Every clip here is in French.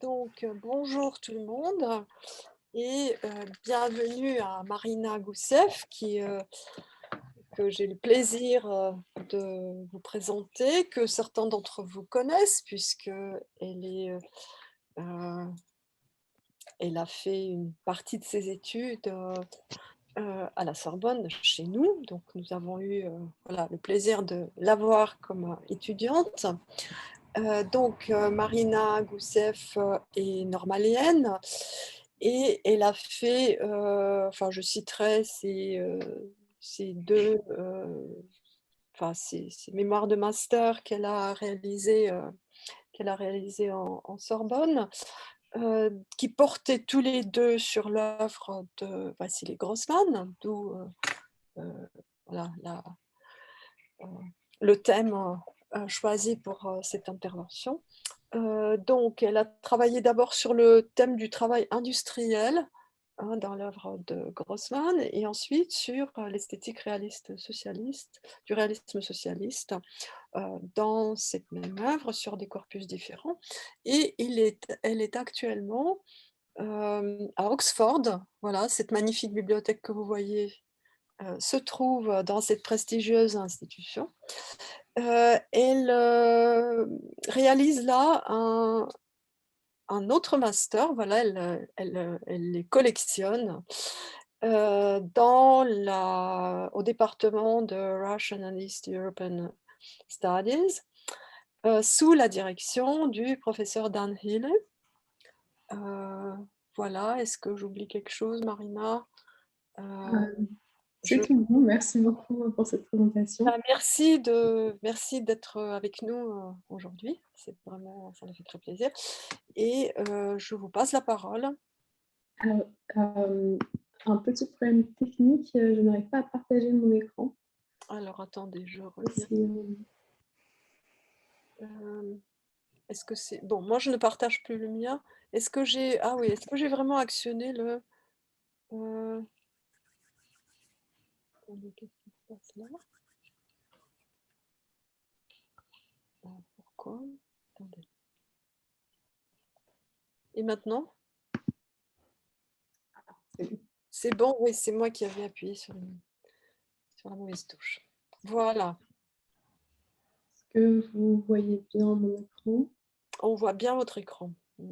Bonjour tout le monde et bienvenue à Marina Gousseff que j'ai le plaisir de vous présenter, que certains d'entre vous connaissent puisqu'elle elle a fait une partie de ses études à la Sorbonne chez nous. Donc nous avons eu voilà, le plaisir de l'avoir comme étudiante. Marina Gousseff est normalienne et elle a fait, enfin je citerai ses 2, ses mémoires de master qu'elle a réalisées en Sorbonne, qui portaient tous les 2 sur l'œuvre de Wassily Grossman, d'où, voilà heu, le thème, choisi pour, cette intervention. Elle a travaillé d'abord sur le thème du travail industriel, hein, dans l'œuvre de Grossman et ensuite sur, l'esthétique réaliste socialiste du réalisme socialiste, dans cette même œuvre sur des corpus différents et elle est actuellement, à Oxford. Voilà, cette magnifique bibliothèque que vous voyez, se trouve dans cette prestigieuse institution. Elle, réalise là un autre master, voilà, elle les collectionne, au département de Russian and East European Studies, sous la direction du professeur Dan Healy. Heu, voilà, est-ce que j'oublie quelque chose, Marina? Heu, C'est je tout bon, merci beaucoup pour cette présentation. merci d'être avec nous, aujourd'hui. C'est vraiment ça nous fait très plaisir et je vous passe la parole. Alors, un petit problème technique, je n'arrive pas à partager mon écran. Alors attendez, je reviens. Si, Hem, est-ce que c'est bon, moi je ne partage plus le mien. Est-ce que j'ai vraiment actionné heu, attendez, qu'est-ce qui se passe là? Pourquoi? Attendez. Et maintenant? c'est bon. C'est bon? Oui, c'est moi qui avais appuyé sur la mauvaise touche. Voilà, Est-ce que vous voyez bien mon écran? on voit bien votre écran. Mmh.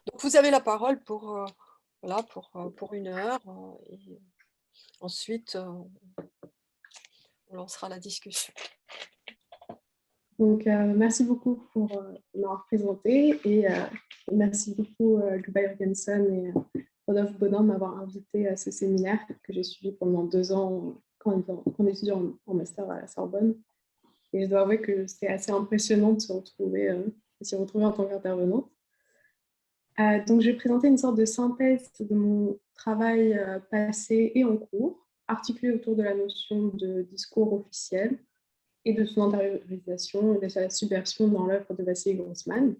Donc vous avez la parole pour, voilà, pour 1 heure, et ensuite, on lancera la discussion. Donc, merci beaucoup pour m'avoir présenté et merci beaucoup Luba Jurgensen et Rodolphe Baudin de m'avoir invité à ce séminaire que j'ai suivi pendant 2 ans quand étudiant en master à la Sorbonne. Et je dois avouer que c'est assez impressionnant de s'y retrouver en tant qu'intervenante. Donc, je vais présenter une sorte de synthèse de mon travail passé et en cours, articulé autour de la notion de discours officiel et de son intériorisation et de sa subversion dans l'œuvre de Wassily Grossman.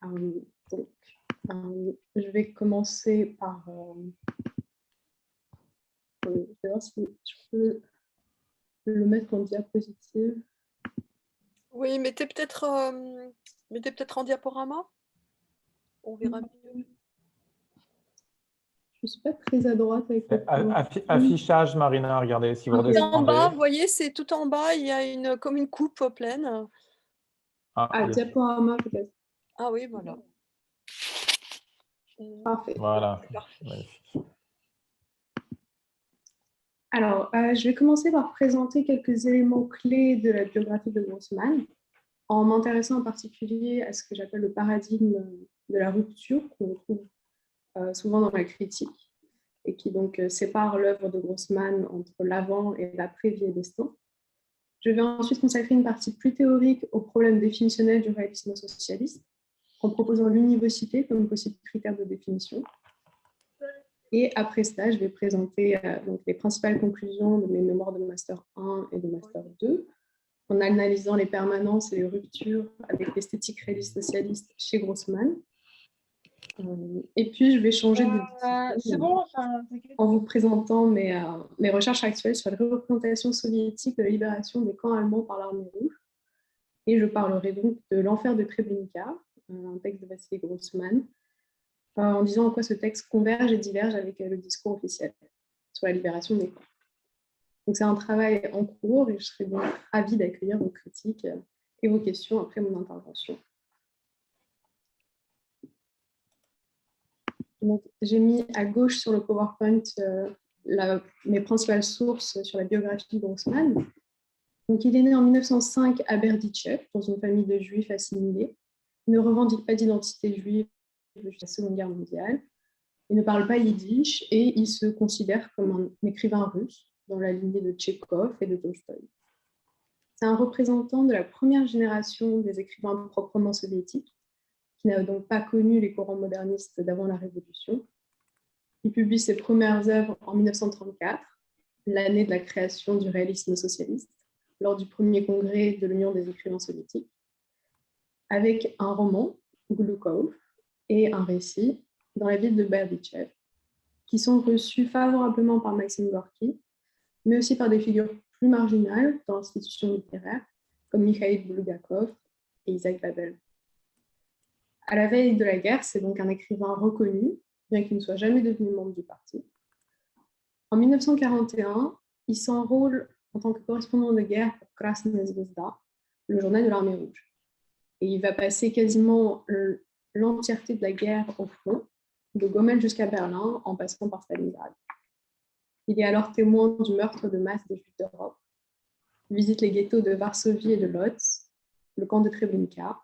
Donc, je vais commencer par... je vais voir si je peux le mettre en diapositive. Oui, mettez peut-être en diaporama? On verra mieux. Je ne suis pas très à droite avec le Affichage, Marina, regardez, si vous Ok. Tout en bas, redescendez. vous voyez, c'est tout en bas, il y a comme une coupe pleine. Ah, Yes. diaporama peut-être. Ah oui, voilà. Parfait. Voilà. C'est parfait. Magnifique. Alors, je vais commencer par présenter quelques éléments clés de la biographie de Grossman, en m'intéressant en particulier à ce que j'appelle le paradigme de la rupture qu'on trouve souvent dans la critique et qui donc sépare l'œuvre de Grossman entre l'avant et l'après Vie et Destin. Je vais ensuite consacrer une partie plus théorique aux problèmes définitionnels du réalisme socialiste, en proposant l'univocité comme possible critère de définition. Et après cela, je vais présenter donc les principales conclusions de mes mémoires de Master 1 et de Master 2, en analysant les permanences et les ruptures avec l'esthétique réaliste socialiste chez Grossman. Et puis, je vais changer de discipline en vous présentant mes recherches actuelles sur la représentation soviétique de la libération des camps allemands par l'armée rouge Et je parlerai donc de L'Enfer de Treblinka, un texte de Vassili Grossman, en disant en quoi ce texte converge et diverge avec le discours officiel sur la libération des camps. Donc c'est un travail en cours et je serai donc ravie d'accueillir vos critiques et vos questions après mon intervention. J'ai mis à gauche sur le PowerPoint mes principales sources sur la biographie de Grossman. Donc, il est né en 1905 à Berdichev, dans une famille de juifs assimilés. Il ne revendique pas d'identité juive depuis la Seconde Guerre mondiale. Il ne parle pas yiddish et il se considère comme un écrivain russe dans la lignée de Tchekhov et de Tolstoï. C'est un représentant de la première génération des écrivains proprement soviétiques, qui n'a donc pas connu les courants modernistes d'avant la Révolution. Il publie ses premières œuvres en 1934, l'année de la création du réalisme socialiste, lors du premier congrès de l'Union des écrivains soviétiques, avec un roman, Glukov, et un récit, Dans la ville de Berdichev, qui sont reçus favorablement par Maxime Gorky, mais aussi par des figures plus marginales dans l'institution littéraire, comme Mikhail Bulgakov et Isaac Babel. À la veille de la guerre, c'est donc un écrivain reconnu, bien qu'il ne soit jamais devenu membre du parti. En 1941, il s'enrôle en tant que correspondant de guerre pour Krasnaya Zvezda, le journal de l'armée rouge. Et il va passer quasiment l'entièreté de la guerre au front, de Gomel jusqu'à Berlin, en passant par Stalingrad. Il est alors témoin du meurtre de masse des Juifs d'Europe, visite les ghettos de Varsovie et de Lodz, le camp de Treblinka.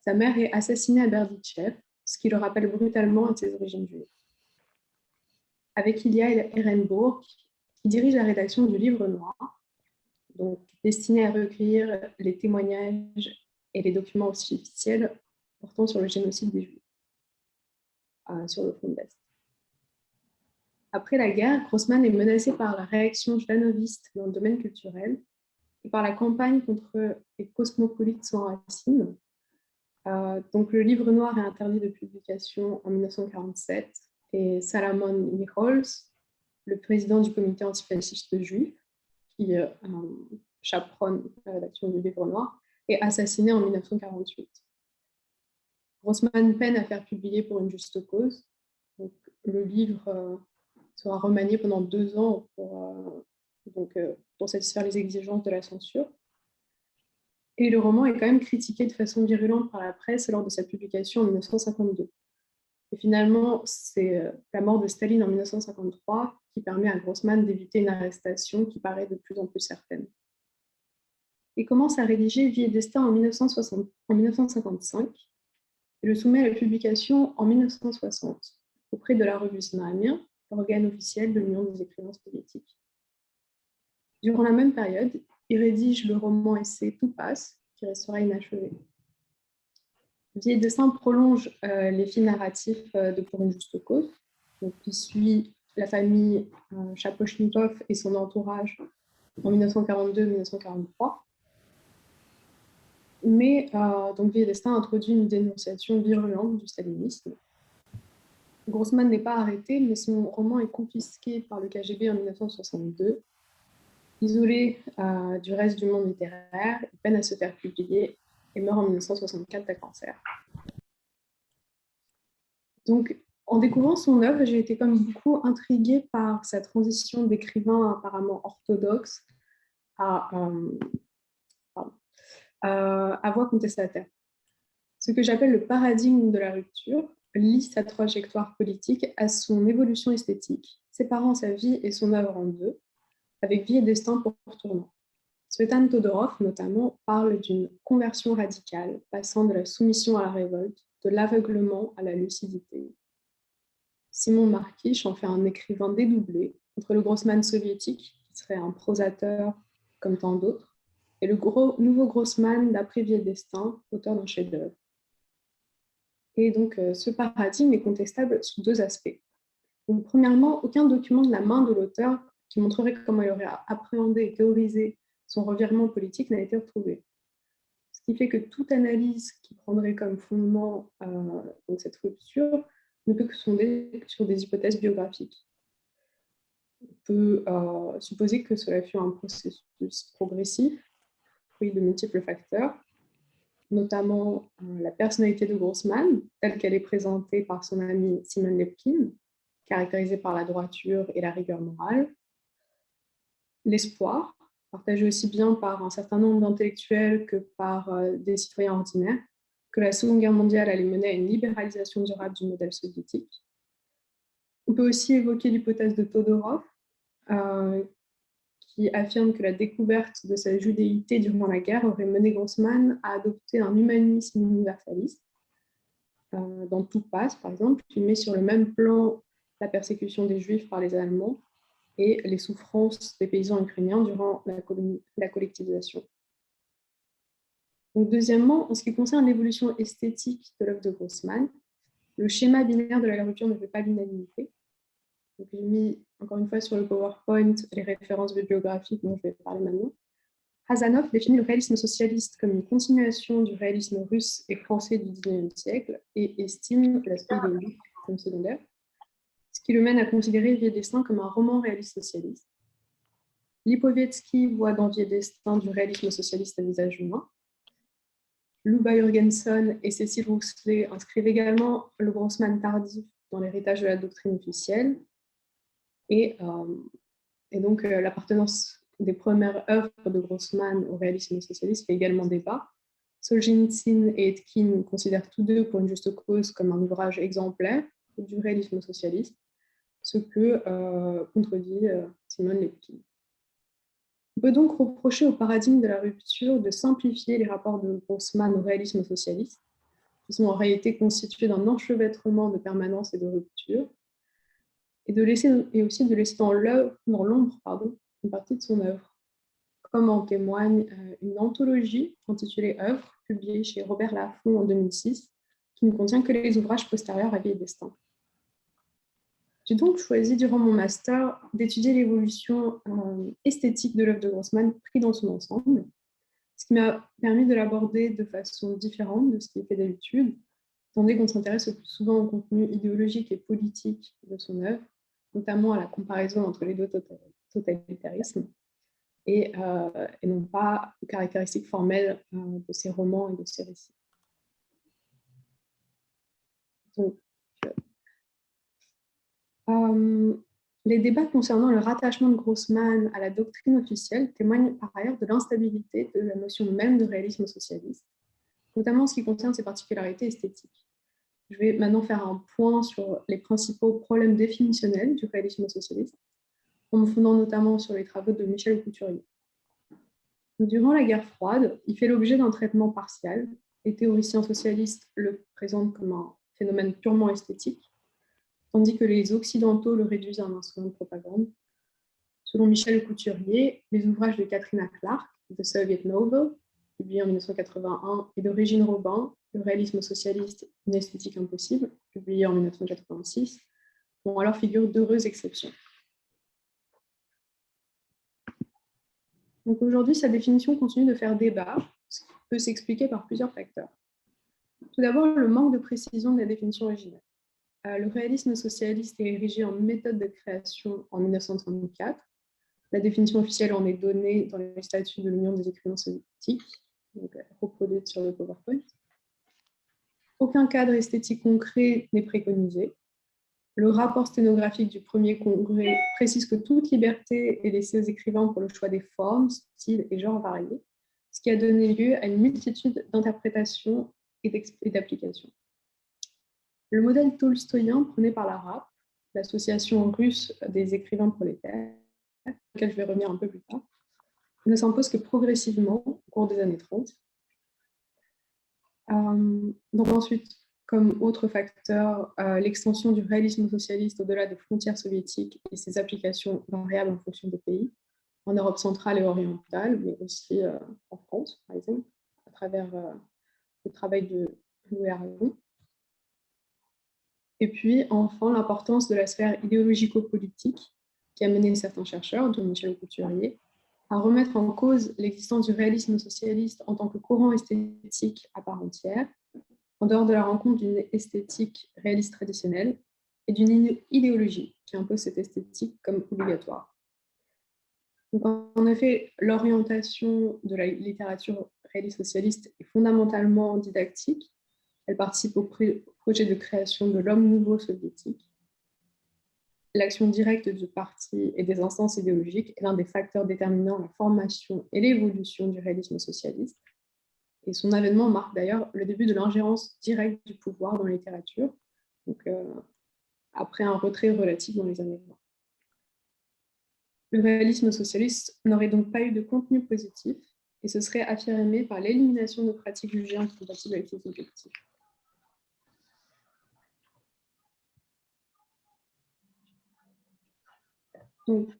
Sa mère est assassinée à Berdichev, ce qui le rappelle brutalement à ses origines juives. Avec Ilya Ehrenburg, qui dirige la rédaction du Livre Noir, donc destiné à recueillir les témoignages et les documents officiels portant sur le génocide des Juifs sur le front de l'Est. Après la guerre, Grossman est menacé par la réaction jdanoviste dans le domaine culturel et par la campagne contre les cosmopolites sans racines. Donc le Livre Noir est interdit de publication en 1947 et Salomon Nichols, le président du comité antifasciste juif, qui chaperonne la rédaction du Livre Noir, est assassiné en 1948. Grossman peine à faire publier pour une juste cause. Donc, le livre sera remanié pendant 2 ans pour satisfaire les exigences de la censure. Et le roman est quand même critiqué de façon virulente par la presse lors de sa publication en 1952. Et finalement, c'est la mort de Staline en 1953 qui permet à Grossman d'éviter une arrestation qui paraît de plus en plus certaine. Il commence à rédiger Vie et Destin en 1955 et le soumet à la publication en 1960 auprès de la revue Znamia, l'organe officiel de l'Union des écrivains soviétiques. Durant la même période, il rédige le roman-essai Tout passe, qui restera inachevé. Vie et Destin prolonge les fils narratifs de Pour une juste cause, donc, qui suit la famille Shapochnikov et son entourage en 1942-1943. Mais donc Vie et Destin introduit une dénonciation virulente du stalinisme. Grossman n'est pas arrêté, mais son roman est confisqué par le KGB en 1962. Isolé du reste du monde littéraire, il peine à se faire publier et meurt en 1964 d'un cancer. Donc, en découvrant son œuvre, j'ai été comme beaucoup intriguée par sa transition d'écrivain apparemment orthodoxe à voix contestataire. Ce que j'appelle le paradigme de la rupture lie sa trajectoire politique à son évolution esthétique, séparant sa vie et son œuvre en deux, avec Vie et Destin pour tournant. Svetlana Todorov, notamment, parle d'une conversion radicale, passant de la soumission à la révolte, de l'aveuglement à la lucidité. Simon Markish en fait un écrivain dédoublé entre le Grossman soviétique, qui serait un prosateur comme tant d'autres, et le nouveau Grossman d'après Vie et Destin, auteur d'un chef-d'œuvre. Et donc, ce paradigme est contestable sous 2 aspects. Donc, premièrement, aucun document de la main de l'auteur qui montrerait comment il aurait appréhendé et théorisé son revirement politique n'a été retrouvé. Ce qui fait que toute analyse qui prendrait comme fondement donc cette rupture ne peut que se fonder sur des hypothèses biographiques. On peut supposer que cela fut un processus progressif, fruit de multiples facteurs, notamment la personnalité de Grossman, telle qu'elle est présentée par son ami Simon Lepkin, caractérisée par la droiture et la rigueur morale. L'espoir, partagé aussi bien par un certain nombre d'intellectuels que par des citoyens ordinaires, que la Seconde Guerre mondiale allait mener à une libéralisation durable du modèle soviétique. On peut aussi évoquer l'hypothèse de Todorov, qui affirme que la découverte de sa judéité durant la guerre aurait mené Grossman à adopter un humanisme universaliste. Dans Tout passe, par exemple, il met sur le même plan la persécution des Juifs par les Allemands et les souffrances des paysans ukrainiens durant la collectivisation. Donc, deuxièmement, en ce qui concerne l'évolution esthétique de l'œuvre de Grossman, le schéma binaire de la rupture ne fait pas l'unanimité. Donc, j'ai mis encore une fois sur le PowerPoint les références bibliographiques dont je vais parler maintenant. Hazanov définit le réalisme socialiste comme une continuation du réalisme russe et français du XIXe siècle et estime l'aspect idéologique comme secondaire, ce qui le mène à considérer Vie et Destin comme un roman réaliste socialiste. Lipovetsky voit dans Vie et Destin du réalisme socialiste à visage humain. Luba Jürgenson et Cécile Rousselet inscrivent également le Grossman tardif dans l'héritage de la doctrine officielle. Et donc, l'appartenance des premières œuvres de Grossman au réalisme socialiste fait également débat. Solzhenitsyn et Etkin considèrent tous deux pour une juste cause comme un ouvrage exemplaire du réalisme socialiste, ce que contredit Simon Lepkin. On peut donc reprocher au paradigme de la rupture de simplifier les rapports de Grossman au réalisme socialiste, qui sont en réalité constitués d'un enchevêtrement de permanence et de rupture, et aussi de laisser dans l'ombre une partie de son œuvre, comme en témoigne une anthologie intitulée Œuvres, publiée chez Robert Laffont en 2006, qui ne contient que les ouvrages postérieurs à Vie et Destin. J'ai donc choisi durant mon master d'étudier l'évolution esthétique de l'œuvre de Grossman pris dans son ensemble, ce qui m'a permis de l'aborder de façon différente de ce qui est fait d'habitude, étant donné qu'on s'intéresse le plus souvent au contenu idéologique et politique de son œuvre, notamment à la comparaison entre les deux totalitarismes, et non pas aux caractéristiques formelles de ses romans et de ses récits. Donc, les débats concernant le rattachement de Grossman à la doctrine officielle témoignent par ailleurs de l'instabilité de la notion même de réalisme socialiste, notamment en ce qui concerne ses particularités esthétiques. Je vais maintenant faire un point sur les principaux problèmes définitionnels du réalisme socialiste, en me fondant notamment sur les travaux de Michel Couturier. Durant la guerre froide, il fait l'objet d'un traitement partial. Les théoriciens socialistes le présentent comme un phénomène purement esthétique, tandis que les Occidentaux le réduisent à un instrument de propagande. Selon Michel Couturier, les ouvrages de Katrina Clark, The Soviet Novel, publié en 1981, et de Régine Robin, Le réalisme socialiste, une esthétique impossible, publié en 1986, font alors figure d'heureuses exceptions. Donc aujourd'hui, sa définition continue de faire débat, ce qui peut s'expliquer par plusieurs facteurs. Tout d'abord, le manque de précision de la définition originale. Le réalisme socialiste est érigé en méthode de création en 1934. La définition officielle en est donnée dans les statuts de l'Union des écrivains soviétiques, donc reproduite sur le PowerPoint. Aucun cadre esthétique concret n'est préconisé. Le rapport sténographique du premier congrès précise que toute liberté est laissée aux écrivains pour le choix des formes, styles et genres variés, ce qui a donné lieu à une multitude d'interprétations et d'applications. Le modèle tolstoïen prôné par la RAP, l'association russe des écrivains prolétaires, auquel je vais revenir un peu plus tard, ne s'impose que progressivement au cours des années 30. Donc ensuite, comme autre facteur, l'extension du réalisme socialiste au-delà des frontières soviétiques et ses applications variables en fonction des pays, en Europe centrale et orientale, mais aussi en France, par exemple, à travers le travail de Louis Aragon. Et puis, enfin, l'importance de la sphère idéologico-politique qui a mené certains chercheurs, dont Michel Couturier, à remettre en cause l'existence du réalisme socialiste en tant que courant esthétique à part entière, en dehors de la rencontre d'une esthétique réaliste traditionnelle et d'une idéologie qui impose cette esthétique comme obligatoire. Donc, en effet, l'orientation de la littérature réaliste socialiste est fondamentalement didactique. Elle participe au projet de création de l'homme nouveau soviétique. L'action directe du parti et des instances idéologiques est l'un des facteurs déterminant la formation et l'évolution du réalisme socialiste. Et son avènement marque d'ailleurs le début de l'ingérence directe du pouvoir dans la littérature, donc, après un retrait relatif dans les années 20. Le réalisme socialiste n'aurait donc pas eu de contenu positif et se serait affirmé par l'élimination de pratiques jugées incompatibles avec ses objectifs. Donc,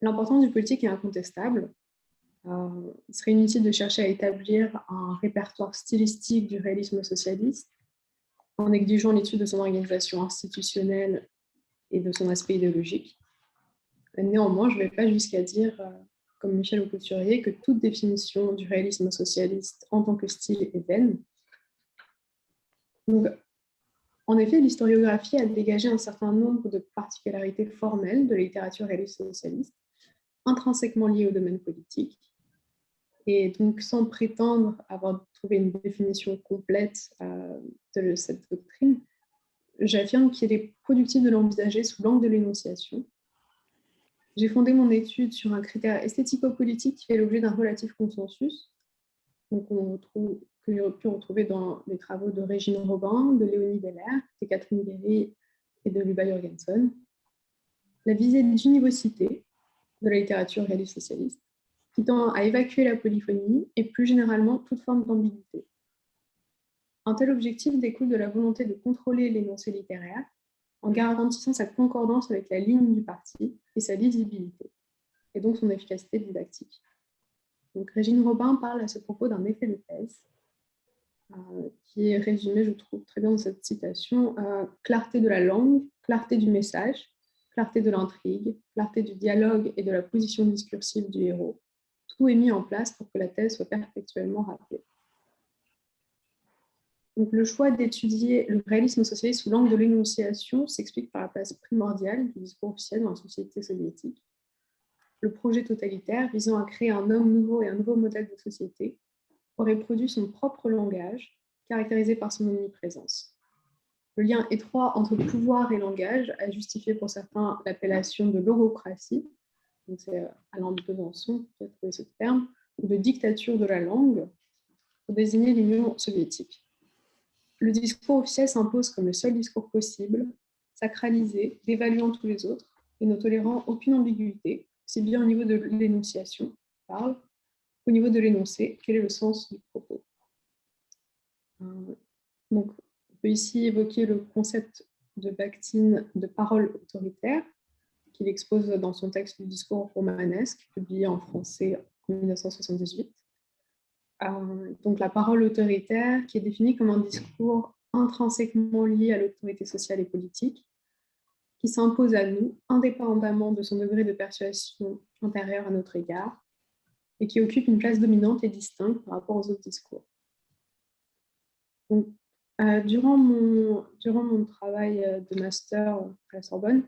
l'importance du politique est incontestable. Il serait inutile de chercher à établir un répertoire stylistique du réalisme socialiste en négligeant l'étude de son organisation institutionnelle et de son aspect idéologique. Néanmoins, je ne vais pas jusqu'à dire, comme Michel Aucouturier, que toute définition du réalisme socialiste en tant que style est vaine. Donc, en effet, l'historiographie a dégagé un certain nombre de particularités formelles de la littérature réaliste socialiste, intrinsèquement liées au domaine politique. Et donc, sans prétendre avoir trouvé une définition complète de cette doctrine, j'affirme qu'il est productif de l'envisager sous l'angle de l'énonciation. J'ai fondé mon étude sur un critère esthético-politique qui fait l'objet d'un relatif consensus, donc que j'ai pu retrouver dans les travaux de Régine Robin, de Léonie Dallaire, de Catherine Guéry et de Luba Jorgenson. La visée d'univocité de la littérature réaliste socialiste, qui tend à évacuer la polyphonie et plus généralement toute forme d'ambiguïté. Un tel objectif découle de la volonté de contrôler l'énoncé littéraire en garantissant sa concordance avec la ligne du parti et sa lisibilité, et donc son efficacité didactique. Donc, Régine Robin parle à ce propos d'un effet de thèse, qui est résumé, je trouve, très bien dans cette citation, clarté de la langue, clarté du message, clarté de l'intrigue, clarté du dialogue et de la position discursive du héros. Tout est mis en place pour que la thèse soit perpétuellement rappelée. Donc, le choix d'étudier le réalisme socialiste sous l'angle de l'énonciation s'explique par la place primordiale du discours officiel dans la société soviétique. Le projet totalitaire visant à créer un homme nouveau et un nouveau modèle de société aurait produit son propre langage, caractérisé par son omniprésence. Le lien étroit entre pouvoir et langage a justifié pour certains l'appellation de logocratie, donc c'est Alain de Besançon qui a trouvé ce terme, ou de dictature de la langue, pour désigner l'Union soviétique. Le discours officiel s'impose comme le seul discours possible, sacralisé, dévaluant tous les autres et ne tolérant aucune ambiguïté, aussi bien au niveau de l'énonciation, parle, qu'au niveau de l'énoncé, quel est le sens du propos. Donc, on peut ici évoquer le concept de Bakhtin de parole autoritaire, qu'il expose dans son texte du discours romanesque, publié en français en 1978. Donc la parole autoritaire qui est définie comme un discours intrinsèquement lié à l'autorité sociale et politique, qui s'impose à nous indépendamment de son degré de persuasion intérieure à notre égard et qui occupe une place dominante et distincte par rapport aux autres discours. Donc, durant mon travail de master à la Sorbonne,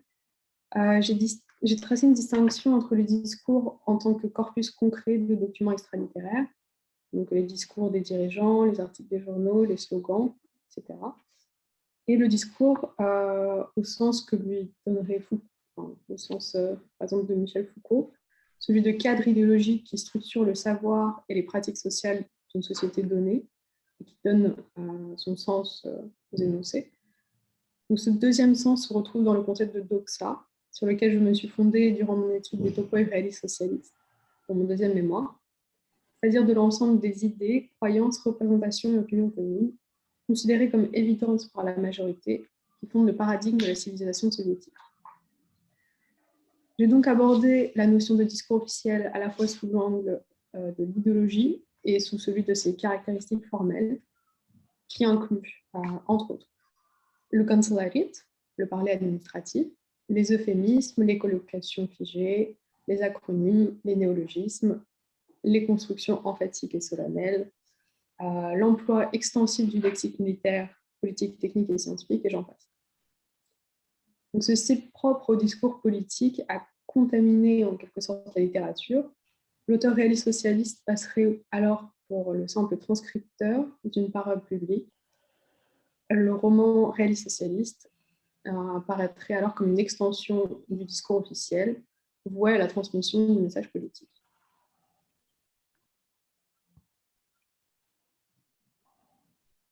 j'ai tracé une distinction entre le discours en tant que corpus concret de documents extralittéraires, donc les discours des dirigeants, les articles des journaux, les slogans, etc. Et le discours au sens que lui donnerait Foucault, au sens, par exemple, de Michel Foucault, celui de cadre idéologique qui structure le savoir et les pratiques sociales d'une société donnée et qui donne son sens aux énoncés. Donc, ce deuxième sens se retrouve dans le concept de doxa, sur lequel je me suis fondée durant mon étude des topos réalistes socialistes, pour mon deuxième mémoire, c'est-à-dire de l'ensemble des idées, croyances, représentations et opinions communes, considérées comme évidentes par la majorité, qui fondent le paradigme de la civilisation soviétique. J'ai donc abordé la notion de discours officiel à la fois sous l'angle de l'idéologie et sous celui de ses caractéristiques formelles, qui incluent, entre autres, le kanzleriet, le parler administratif, les euphémismes, les collocations figées, les acronymes, les néologismes, les constructions emphatiques et solennelles, l'emploi extensif du lexique militaire, politique, technique et scientifique, et j'en passe. Donc, ce style propre au discours politique a contaminé en quelque sorte la littérature. L'auteur réaliste socialiste passerait alors pour le simple transcripteur d'une parole publique, le roman réaliste socialiste apparaîtrait alors comme une extension du discours officiel, voué à la transmission du message politique.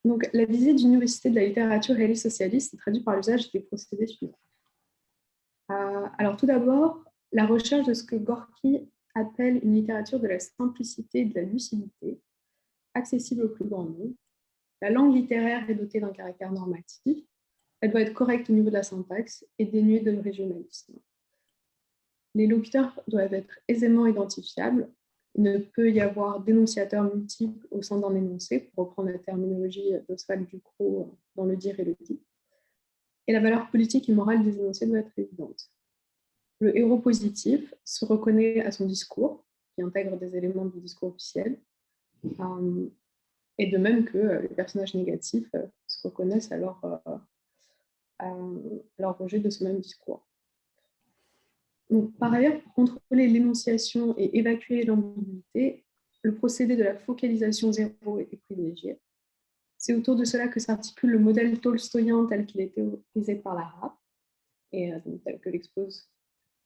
Donc, la visée d'une université de la littérature réaliste socialiste est traduite par l'usage des procédés suivants. Alors, tout d'abord, la recherche de ce que Gorky appelle une littérature de la simplicité et de la lucidité, accessible au plus grand nombre. La langue littéraire est dotée d'un caractère normatif. Elle doit être correcte au niveau de la syntaxe et dénuée de régionalisme. Les locuteurs doivent être aisément identifiables. Il ne peut y avoir d'énonciateurs multiples au sein d'un énoncé, pour reprendre la terminologie d'Oswald Ducrot dans Le dire et le dit. Et la valeur politique et morale des énoncés doit être évidente. Le héros positif se reconnaît à son discours, qui intègre des éléments du discours officiel, et de même que les personnages négatifs se reconnaissent à leur rejet de ce même discours. Donc, par ailleurs, pour contrôler l'énonciation et évacuer l'ambiguïté, le procédé de la focalisation zéro est privilégié. C'est autour de cela que s'articule le modèle tolstoïen tel qu'il est théorisé par la RAP, et donc, tel que l'expose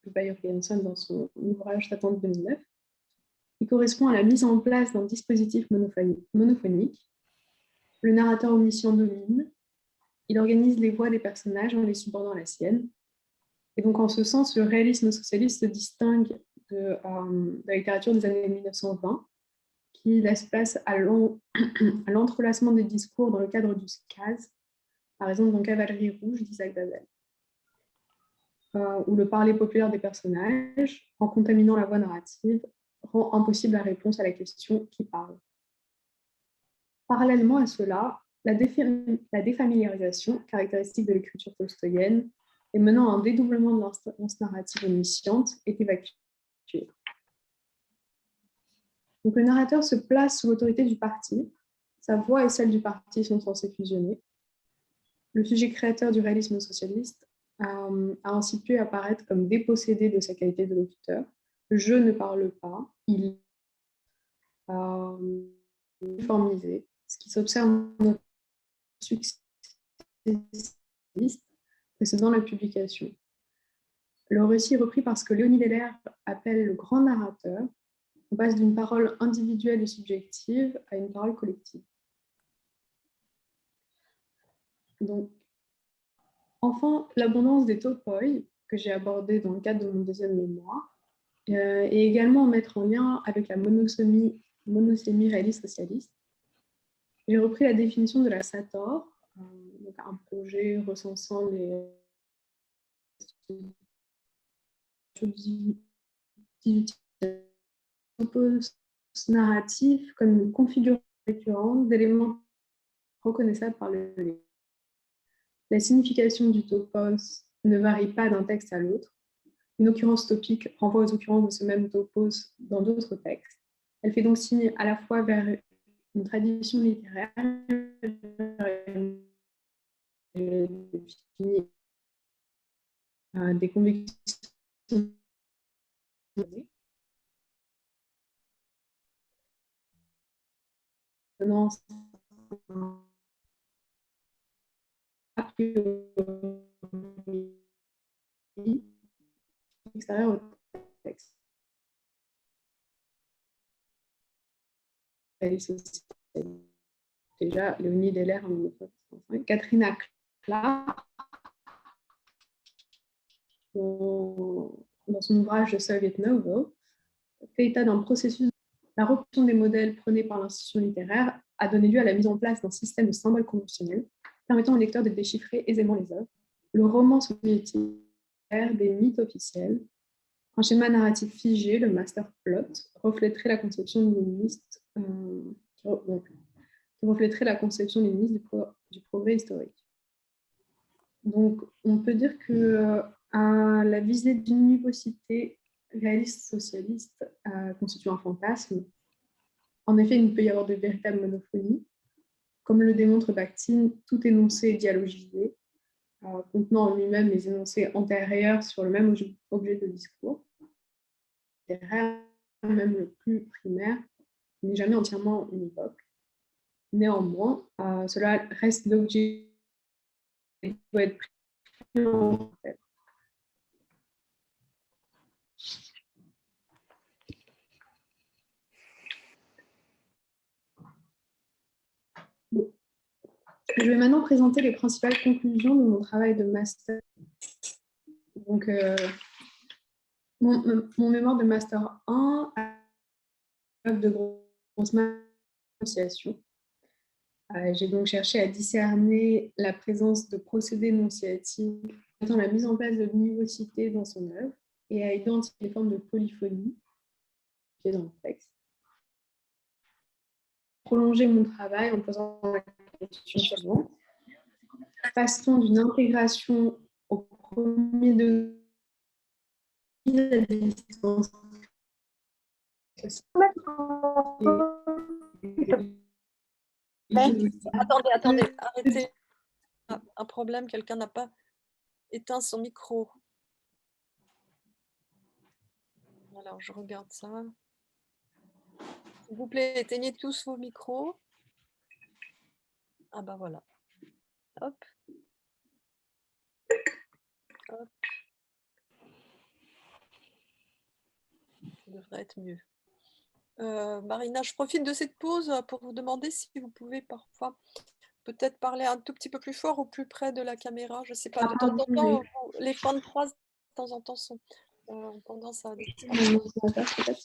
Bayer-Jensen dans son ouvrage datant de 2009. Il correspond à la mise en place d'un dispositif monophonique. Le narrateur omniscient domine. Il organise les voix des personnages en les subordonnant à la sienne. Et donc, en ce sens, le réalisme socialiste se distingue de la littérature des années 1920, qui laisse place à l'entrelacement des discours dans le cadre du skaz, par exemple dans Cavalerie rouge d'Isaac Babel, où le parler populaire des personnages, en contaminant la voix narrative, rend impossible la réponse à la question qui parle. Parallèlement à cela, la défamiliarisation, caractéristique de l'écriture tolstoïenne, et menant à un dédoublement de l'instance narrative omnisciente, est évacuée. Donc, le narrateur se place sous l'autorité du parti. Sa voix et celle du parti sont censées fusionner. Le sujet créateur du réalisme socialiste a ainsi pu apparaître comme dépossédé de sa qualité de locuteur. Je ne parle pas, il est uniformisé, ce qui s'observe dans le succès précédant la publication. Le récit est repris parce que Léonie Deller appelle le grand narrateur. On passe d'une parole individuelle et subjective à une parole collective. Donc, enfin, l'abondance des topoi, que j'ai abordé dans le cadre de mon deuxième mémoire, et également à mettre en lien avec la monosémie réaliste socialiste. J'ai repris la définition de la SATOR, donc un projet recensant les topos narratifs comme une configuration récurrente d'éléments reconnaissables par le lecteur. La signification du topos ne varie pas d'un texte à l'autre. Une occurrence topique renvoie aux occurrences de ce même topos dans d'autres textes. Elle fait donc signe à la fois vers une tradition littéraire, des convictions a priori extérieure au texte. Déjà, Léonie Deller en 1965, Katrina Clark, dans son ouvrage The Soviet Novel, fait état d'un processus. La reproduction des modèles prônés par l'institution littéraire a donné lieu à la mise en place d'un système de symboles conventionnels permettant au lecteur de déchiffrer aisément les œuvres. Le roman soviétique, des mythes officiels, un schéma narratif figé, le master plot, reflèterait la conception léniniste du progrès historique. Donc, on peut dire que la visée d'une univocité réaliste socialiste constitue un fantasme. En effet, il ne peut y avoir de véritable monophonie. Comme le démontre Bakhtin, tout énoncé est dialogisé, contenant en lui-même les énoncés antérieurs sur le même objet de discours. Même le plus primaire n'est jamais entièrement univoque. Néanmoins, cela reste l'objet qui doit être pris en tête. Bon. Je vais maintenant présenter les principales conclusions de mon travail de master. Donc, mon mémoire de master 1 a de Grossman énonciation. J'ai donc cherché à discerner la présence de procédés énonciatifs dans la mise en place de l'univocité dans son œuvre et à identifier les formes de polyphonie qui est dans le texte. Prolonger mon travail en posant la question suivante. Passe-t-on d'une intégration au premier degré à distance Attendez, arrêtez. Un problème, quelqu'un n'a pas éteint son micro. Alors, je regarde ça. S'il vous plaît, éteignez tous vos micros. Ah ben voilà. Hop. Hop. Ça devrait être mieux. Marina, je profite de cette pause pour vous demander si vous pouvez parfois peut-être parler un tout petit peu plus fort ou plus près de la caméra. Je ne sais pas, de temps en temps, les fins de phrase, de temps en temps, ont tendance à disparaître.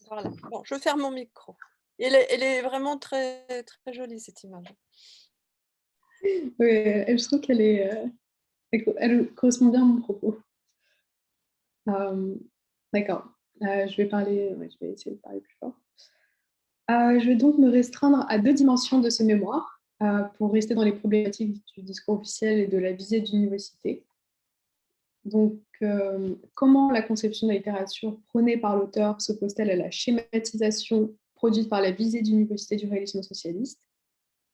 Voilà. Bon, je ferme mon micro. Elle est vraiment très, très jolie, cette image. Oui, je trouve qu'elle elle correspond bien à mon propos. D'accord. Je vais essayer de parler plus fort. Je vais donc me restreindre à 2 dimensions de ce mémoire pour rester dans les problématiques du discours officiel et de la visée d'univocité. Donc, comment la conception de la littérature prônée par l'auteur s'oppose-t-elle à la schématisation produite par la visée d'univocité du réalisme socialiste?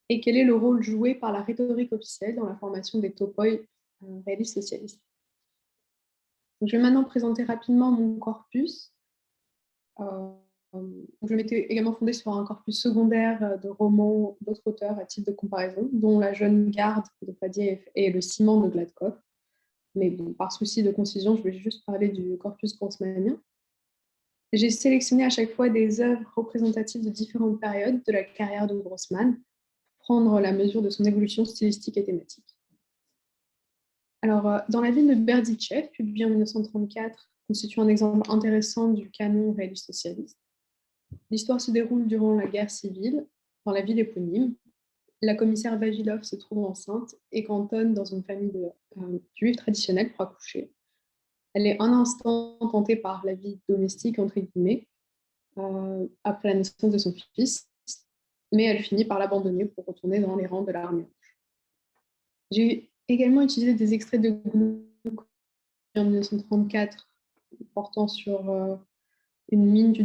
Et quel est le rôle joué par la rhétorique officielle dans la formation des topoi réalistes socialistes? Donc, je vais maintenant présenter rapidement mon corpus. Je m'étais également fondée sur un corpus secondaire de romans d'autres auteurs à titre de comparaison, dont La Jeune Garde de Fadiev et Le Ciment de Gladkov. Mais bon, par souci de concision, je vais juste parler du corpus grossmanien. J'ai sélectionné à chaque fois des œuvres représentatives de différentes périodes de la carrière de Grossman, pour prendre la mesure de son évolution stylistique et thématique. Alors, dans La ville de Berdichev, publié en 1934, constitue un exemple intéressant du canon réaliste socialiste. L'histoire se déroule durant la guerre civile, dans la ville éponyme. La commissaire Vavilov se trouve enceinte et cantonne dans une famille de juifs traditionnels pour accoucher. Elle est un instant tentée par la vie domestique, entre guillemets, après la naissance de son fils, mais elle finit par l'abandonner pour retourner dans les rangs de l'armée rouge. J'ai également utilisé des extraits de Gluck en 1934 portant sur une mine du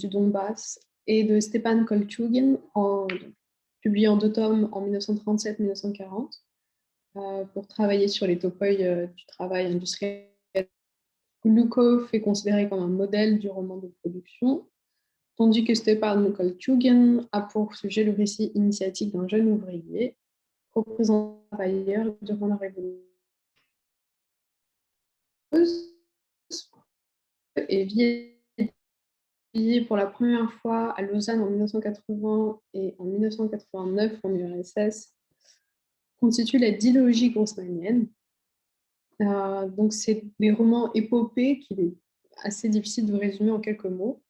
Donbass et de Stepan Kolchugin, publié en 2 tomes en 1937-1940, pour travailler sur les topoi du travail industriel. Glukov est considéré comme un modèle du roman de production, tandis que Stepan Kolchugin a pour sujet le récit initiatique d'un jeune ouvrier représentant un travailleur durant la Révolution. Et pour la première fois à Lausanne en 1980 et en 1989 en URSS, constitue la dilogie grossmanienne. Donc, c'est des romans épopées qu'il est assez difficile de résumer en quelques mots,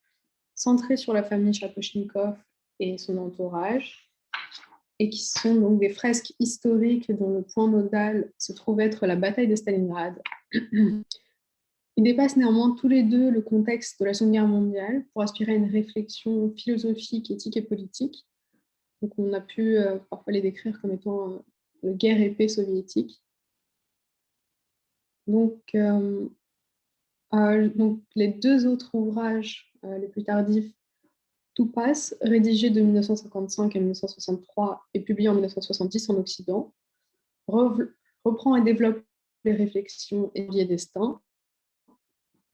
centrés sur la famille Shaposhnikov et son entourage, et qui sont donc des fresques historiques dont le point nodal se trouve être la bataille de Stalingrad. Ils dépassent néanmoins tous les deux le contexte de la Seconde Guerre mondiale pour aspirer à une réflexion philosophique, éthique et politique. Donc on a pu parfois les décrire comme étant de guerre et paix soviétique. Donc les 2 autres ouvrages les plus tardifs, Tout passe, rédigé de 1955 à 1963 et publié en 1970 en Occident, reprend et développe les réflexions et Vie et destin.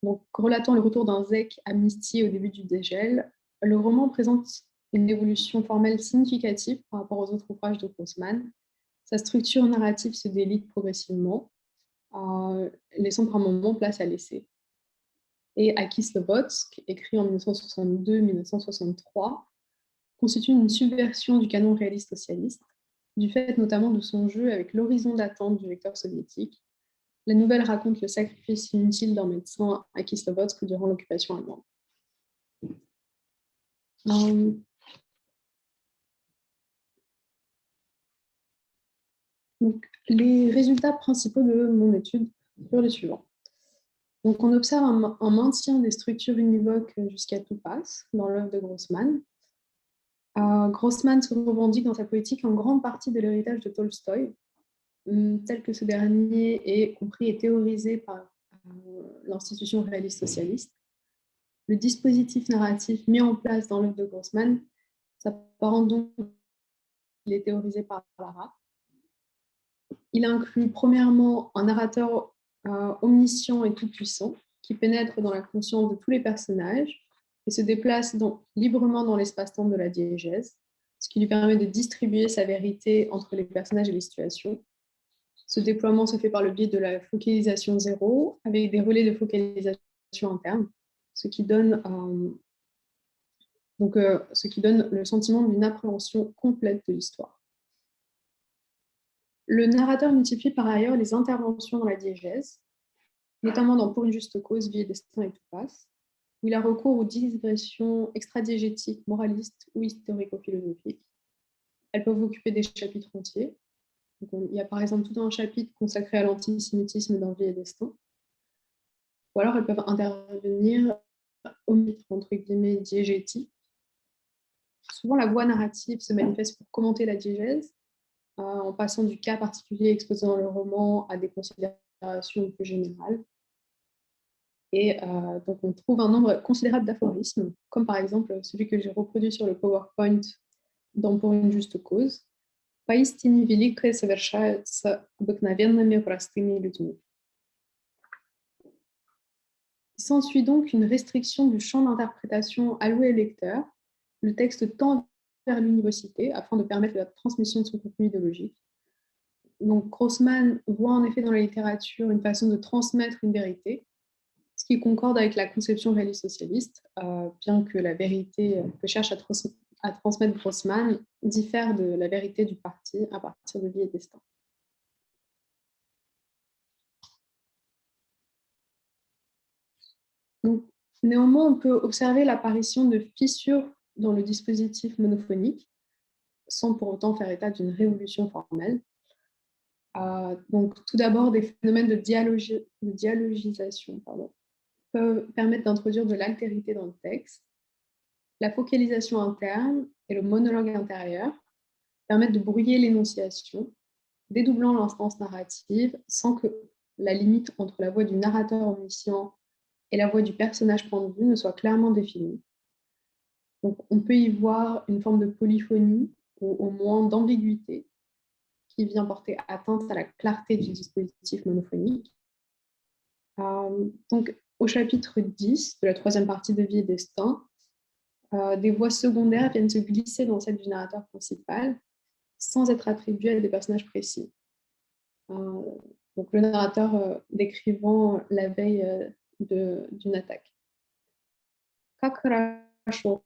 Donc, relatant le retour d'un zèque amnistié au début du dégel, le roman présente une évolution formelle significative par rapport aux autres ouvrages de Grossman. Sa structure narrative se délite progressivement, laissant par moments place à l'essai. Et Aki Slobodsk, écrit en 1962-1963, constitue une subversion du canon réaliste socialiste, du fait notamment de son jeu avec l'horizon d'attente du lecteur soviétique. La nouvelle raconte le sacrifice inutile d'un médecin à Kislovodsk durant l'occupation allemande. Donc, les résultats principaux de mon étude furent les suivants. Donc, on observe un maintien des structures univoques jusqu'à tout passe dans l'œuvre de Grossman. Grossman se revendique dans sa poétique en grande partie de l'héritage de Tolstoï, tel que ce dernier est compris et théorisé par l'institution réaliste socialiste. Le dispositif narratif mis en place dans l'œuvre de Grossman s'apparente donc, il est théorisé par Lara. Il inclut premièrement un narrateur omniscient et tout-puissant qui pénètre dans la conscience de tous les personnages et se déplace librement dans l'espace-temps de la diégèse, ce qui lui permet de distribuer sa vérité entre les personnages et les situations. Ce déploiement se fait par le biais de la focalisation zéro, avec des relais de focalisation interne, ce qui donne le sentiment d'une appréhension complète de l'histoire. Le narrateur multiplie par ailleurs les interventions dans la diégèse, notamment dans Pour une juste cause, Vie et destin et tout passe, où il a recours aux digressions extradiégétiques, moralistes ou historico-philosophiques. Elles peuvent occuper des chapitres entiers. Donc, il y a par exemple tout un chapitre consacré à l'antisémitisme dans Vie et destin. Ou alors elles peuvent intervenir au mythe, entre guillemets, diégétique. Souvent, la voix narrative se manifeste pour commenter la diégèse, en passant du cas particulier exposé dans le roman à des considérations plus générales. Et donc, on trouve un nombre considérable d'aphorismes, comme par exemple celui que j'ai reproduit sur le PowerPoint dans Pour une juste cause. Поистине великое совершается обыкновенными простыми людьми. Il s'ensuit donc une restriction du champ d'interprétation alloué au lecteur. Le texte tend vers l'univocité afin de permettre la transmission de son contenu idéologique. Donc, Grossman voit en effet dans la littérature une façon de transmettre une vérité, ce qui concorde avec la conception réaliste socialiste, bien que la vérité que cherche à transmettre Grossman diffère de la vérité du parti à partir de Vie et destin. Donc, néanmoins, on peut observer l'apparition de fissures dans le dispositif monophonique, sans pour autant faire état d'une révolution formelle. Donc, tout d'abord, des phénomènes de dialogisation peuvent permettre d'introduire de l'altérité dans le texte. La focalisation interne et le monologue intérieur permettent de brouiller l'énonciation, dédoublant l'instance narrative sans que la limite entre la voix du narrateur omniscient et la voix du personnage point de vue ne soit clairement définie. Donc, on peut y voir une forme de polyphonie ou au moins d'ambiguïté qui vient porter atteinte à la clarté du dispositif monophonique. Donc, au chapitre 10 de la troisième partie de Vie et destin, des voix secondaires viennent se glisser dans celle du narrateur principal sans être attribuées à des personnages précis. Donc, le narrateur décrivant la veille d'une attaque. Как хорошо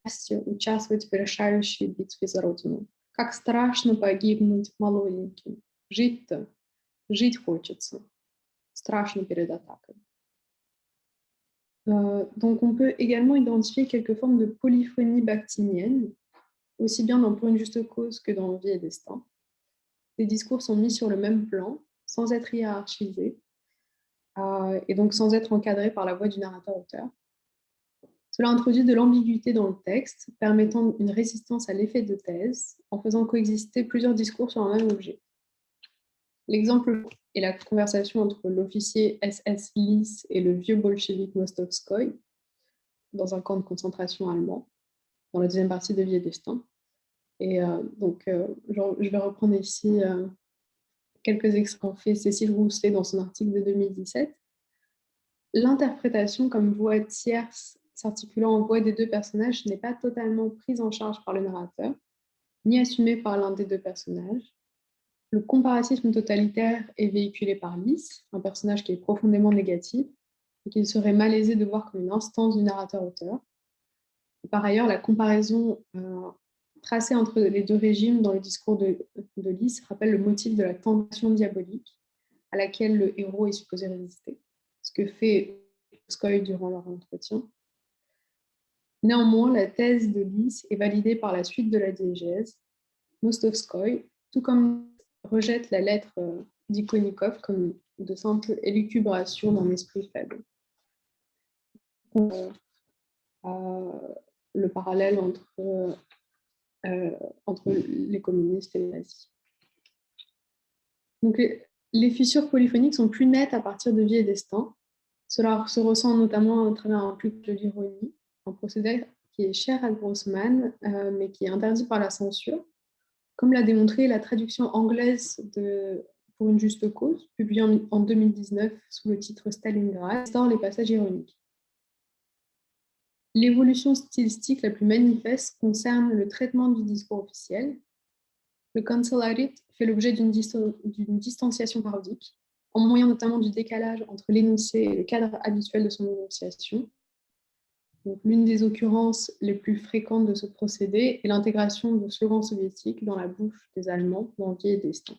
участвовать в решающей битве за Родину. Как страшно погибнуть молоденьким. Жить-то, жить хочется. Страшно перед атакой. Donc, on peut également identifier quelques formes de polyphonie bakhtinienne, aussi bien dans Pour une juste cause que dans Vie et destin. Les discours sont mis sur le même plan, sans être hiérarchisés, et donc sans être encadrés par la voix du narrateur-auteur. Cela introduit de l'ambiguïté dans le texte, permettant une résistance à l'effet de thèse, en faisant coexister plusieurs discours sur un même objet. L'exemple est la conversation entre l'officier SS Lys et le vieux bolchevique Mostovskoï dans un camp de concentration allemand, dans la deuxième partie de Vie et destin. Et je vais reprendre ici quelques extraits qu'en fait Cécile Rousselet dans son article de 2017. L'interprétation comme voix tierce s'articulant en voix des deux personnages n'est pas totalement prise en charge par le narrateur, ni assumée par l'un des deux personnages. Le comparatisme totalitaire est véhiculé par Lys, un personnage qui est profondément négatif et qu'il serait malaisé de voir comme une instance du narrateur-auteur. Par ailleurs, la comparaison tracée entre les deux régimes dans le discours de Lys rappelle le motif de la tentation diabolique à laquelle le héros est supposé résister, ce que fait Tolstoï durant leur entretien. Néanmoins, la thèse de Lys est validée par la suite de la diégèse. Mostovskoï, tout comme rejette la lettre d'Ikonikov comme de simples élucubrations d'un esprit faible. Le parallèle entre les communistes et les nazis. Donc, les fissures polyphoniques sont plus nettes à partir de Vie et Destin. Cela se ressent notamment à travers un culte de l'ironie, un procédé qui est cher à Grossman, mais qui est interdit par la censure, comme l'a démontré la traduction anglaise de Pour une juste cause, publiée en 2019 sous le titre Stalingrad, instaure les passages ironiques. L'évolution stylistique la plus manifeste concerne le traitement du discours officiel. Le Kanzleramt fait l'objet d'une distanciation parodique, en moyen notamment du décalage entre l'énoncé et le cadre habituel de son énonciation. L'une des occurrences les plus fréquentes de ce procédé est l'intégration de slogans soviétiques dans la bouche des Allemands dans Vie et Destin.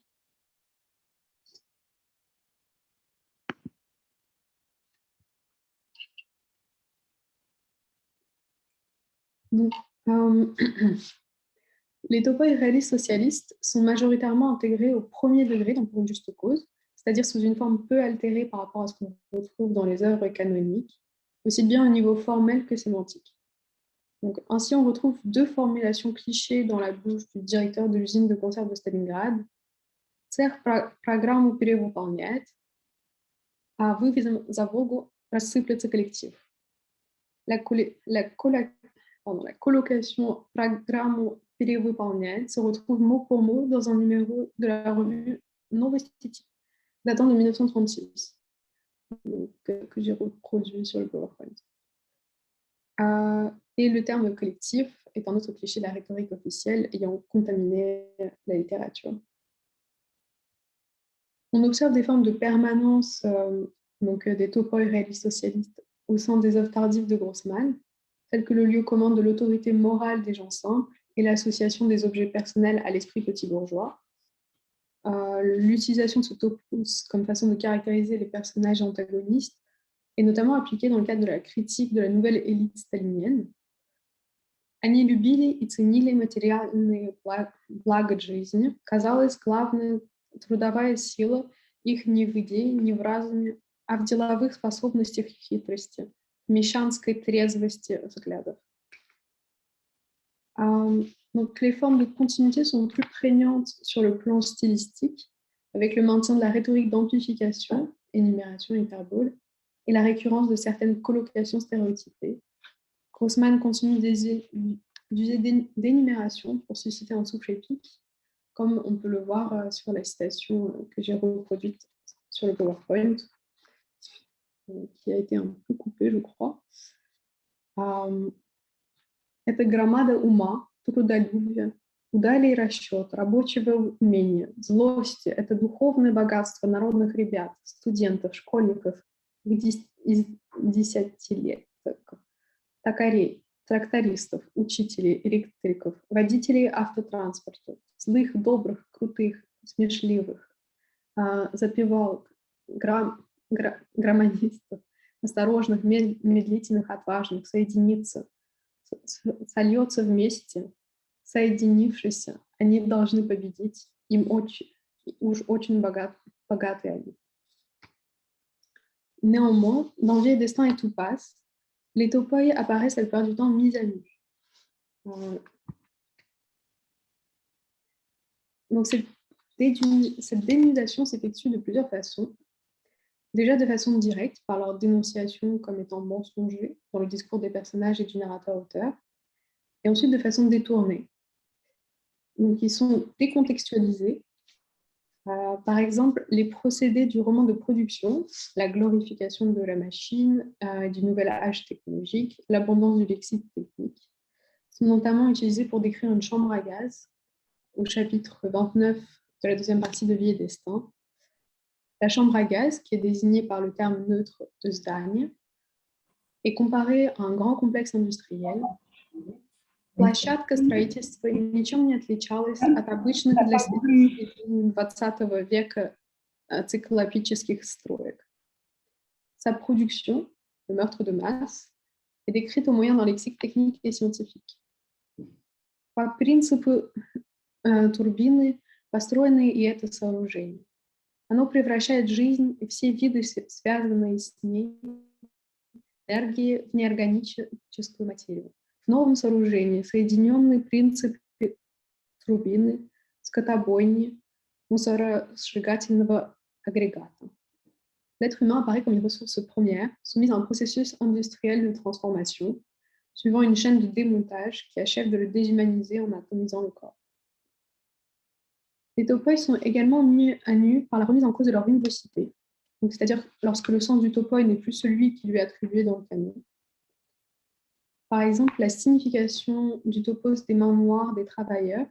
Donc, les topoi réalistes socialistes sont majoritairement intégrés au premier degré dans Pour une juste cause, c'est-à-dire sous une forme peu altérée par rapport à ce qu'on retrouve dans les œuvres canoniques, aussi bien au niveau formel que sémantique. Donc, ainsi, on retrouve deux formulations clichés dans la bouche du directeur de l'usine de conserve de Stalingrad. Цех программу перевыполняет, а вывезем за Волгу рассыплется коллектив. La colocation программу перевыполняет se retrouve mot pour mot dans un numéro de la revue Novosti datant de 1936, que j'ai reproduit sur le PowerPoint. Et le terme collectif est un autre cliché de la rhétorique officielle ayant contaminé la littérature. On observe des formes de permanence des topoi réalistes socialistes au sein des œuvres tardives de Grossman, telles que le lieu commun de l'autorité morale des gens simples et l'association des objets personnels à l'esprit petit bourgeois. L'utilisation de ce topos comme façon de caractériser les personnages antagonistes est notamment appliquée dans le cadre de la critique de la nouvelle élite stalinienne. Они любили и ценили материальные блага жизни. Казалось, главная трудовая сила их не в идее, не в разуме, а в деловых способностях и хитрости, в мещанской трезвости взглядов. Donc, les formes de continuité sont plus prégnantes sur le plan stylistique, avec le maintien de la rhétorique d'amplification, énumération, hyperbole, et la récurrence de certaines collocations stéréotypées. Grossman continue d'user d'énumération pour susciter un souffle épique, comme on peut le voir sur la citation que j'ai reproduite sur le PowerPoint, qui a été un peu coupée, je crois. Это громада ума, трудолюбия, удалый расчет, рабочего умения, злости. Это духовное богатство народных ребят, студентов, школьников, из десятилеток, токарей, трактористов, учителей, электриков, водителей автотранспорта, злых, добрых, крутых, смешливых, запевалок, громадистов, осторожных, медлительных, отважных, соединиться, сольется вместе, соединившись, они должны победить, уж очень богатые они. Néanmoins, dans Vie et Destin et tout passe, les topoi apparaissent la plupart du temps mis à nu. Donc cette dénudation s'effectue de plusieurs façons. Déjà de façon directe, par leur dénonciation comme étant mensonger dans le discours des personnages et du narrateur-auteur, et ensuite de façon détournée. Donc ils sont décontextualisés Par exemple, les procédés du roman de production, la glorification de la machine, du nouvel âge technologique, l'abondance du lexique technique, sont notamment utilisés pour décrire une chambre à gaz au chapitre 29 de la deuxième partie de Vie et Destin. La chambre à gaz, qui est désignée par le terme neutre de Zdań, est comparée à un grand complexe industriel. Площадка строительства ничем не отличалась от обычных для середины XX века циклопических строек. Sa production, le meurtre de masse, est décrite au moyen d'un lexique technique et scientifique. По принципу турбины построено и это сооружение. Оно превращает жизнь и все виды, связанные с ней, энергии в неорганическую материю. В новом сооружении соединенные принципы турбины, скотобойни, мусоросжигательного агрегата. L'être humain apparaît comme une ressource première, soumise à un processus industriel de transformation, suivant une chaîne de démontage qui achève de le déshumaniser en atomisant le corps. Les topoi sont également mis à nu par la remise en cause de leur univocité, c'est-à-dire lorsque le sens du topoi n'est plus celui qui lui est attribué dans le canon. Par exemple, la signification du topos des mains noires des travailleurs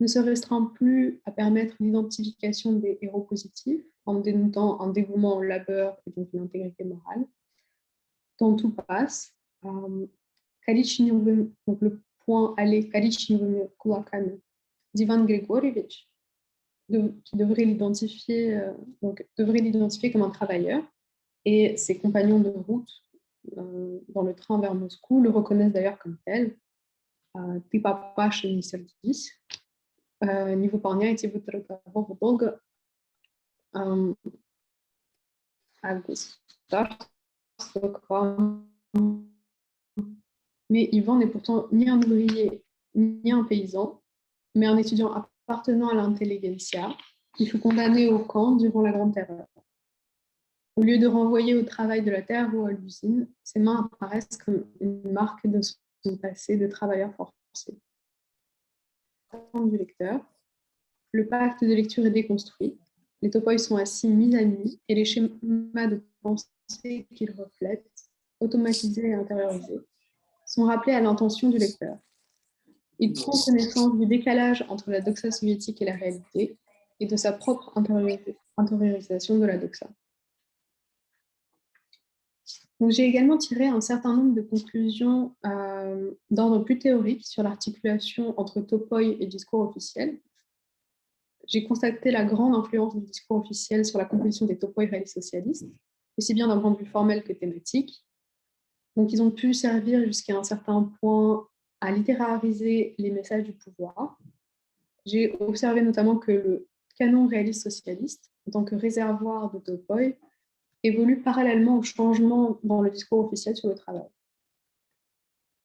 ne se restreint plus à permettre l'identification des héros positifs en dénotant un dévouement au labeur et donc une intégrité morale. Dans tout passe, donc le point aller Korичневыми кулаками d'Ivan Grigorievich, qui devrait l'identifier comme un travailleur, et ses compagnons de route dans le train vers Moscou le reconnaissent d'ailleurs comme tel. Ты папаша не сердись, не выполняйте вы трудового долга, а государство к вам. Mais Ivan n'est pourtant ni un ouvrier ni un paysan, mais un étudiant appartenant à l'intelligentsia qui fut condamné au camp durant la Grande Terreur. Au lieu de renvoyer au travail de la terre ou à l'usine, ses mains apparaissent comme une marque de son passé de travailleur forcé. Du lecteur, le pacte de lecture est déconstruit, les topoi sont assis mis à nu et les schémas de pensée qu'ils reflètent, automatisés et intériorisés, sont rappelés à l'intention du lecteur. Il prend connaissance du décalage entre la doxa soviétique et la réalité et de sa propre intériorisation de la doxa. Donc, j'ai également tiré un certain nombre de conclusions d'ordre plus théorique sur l'articulation entre topoi et discours officiel. J'ai constaté la grande influence du discours officiel sur la composition des topoi réalistes socialistes, aussi bien d'un point de vue formel que thématique. Donc, ils ont pu servir jusqu'à un certain point à littérariser les messages du pouvoir. J'ai observé notamment que le canon réaliste socialiste, en tant que réservoir de topoi, évolue parallèlement au changement dans le discours officiel sur le travail.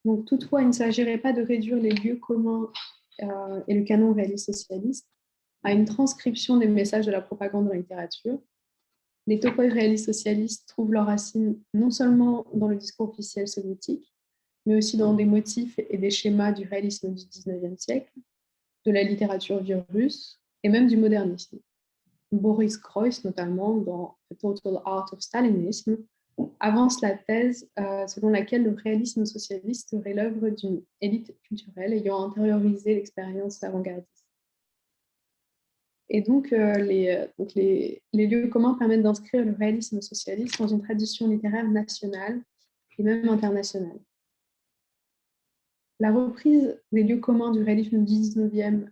Donc, toutefois, il ne s'agirait pas de réduire les lieux communs et le canon réaliste socialiste à une transcription des messages de la propagande dans la littérature. Les topoi réalistes socialistes trouvent leurs racines non seulement dans le discours officiel soviétique, mais aussi dans des motifs et des schémas du réalisme du XIXe siècle, de la littérature vieux russe et même du modernisme. Boris Groys, notamment dans The Total Art of Stalinism, avance la thèse selon laquelle le réalisme socialiste serait l'œuvre d'une élite culturelle ayant intériorisé l'expérience avant-gardiste. Et donc, les lieux communs permettent d'inscrire le réalisme socialiste dans une tradition littéraire nationale et même internationale. La reprise des lieux communs du réalisme du XIXe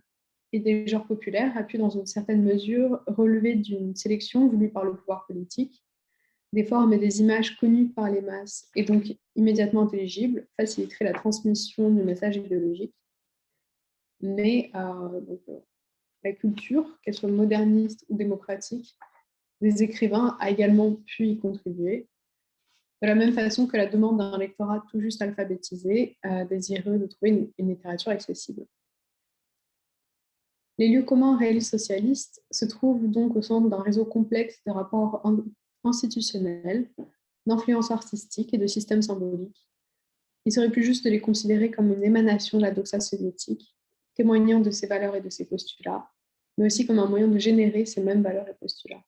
et des genres populaires a pu, dans une certaine mesure, relever d'une sélection voulue par le pouvoir politique, des formes et des images connues par les masses et donc immédiatement intelligibles, faciliterait la transmission du message idéologique. Mais la culture, qu'elle soit moderniste ou démocratique, des écrivains a également pu y contribuer, de la même façon que la demande d'un lectorat tout juste alphabétisé, désireux de trouver une littérature accessible. Les lieux communs réalistes socialistes se trouvent donc au centre d'un réseau complexe de rapports institutionnels, d'influences artistiques et de systèmes symboliques. Il serait plus juste de les considérer comme une émanation de la doxa soviétique, témoignant de ses valeurs et de ses postulats, mais aussi comme un moyen de générer ces mêmes valeurs et postulats.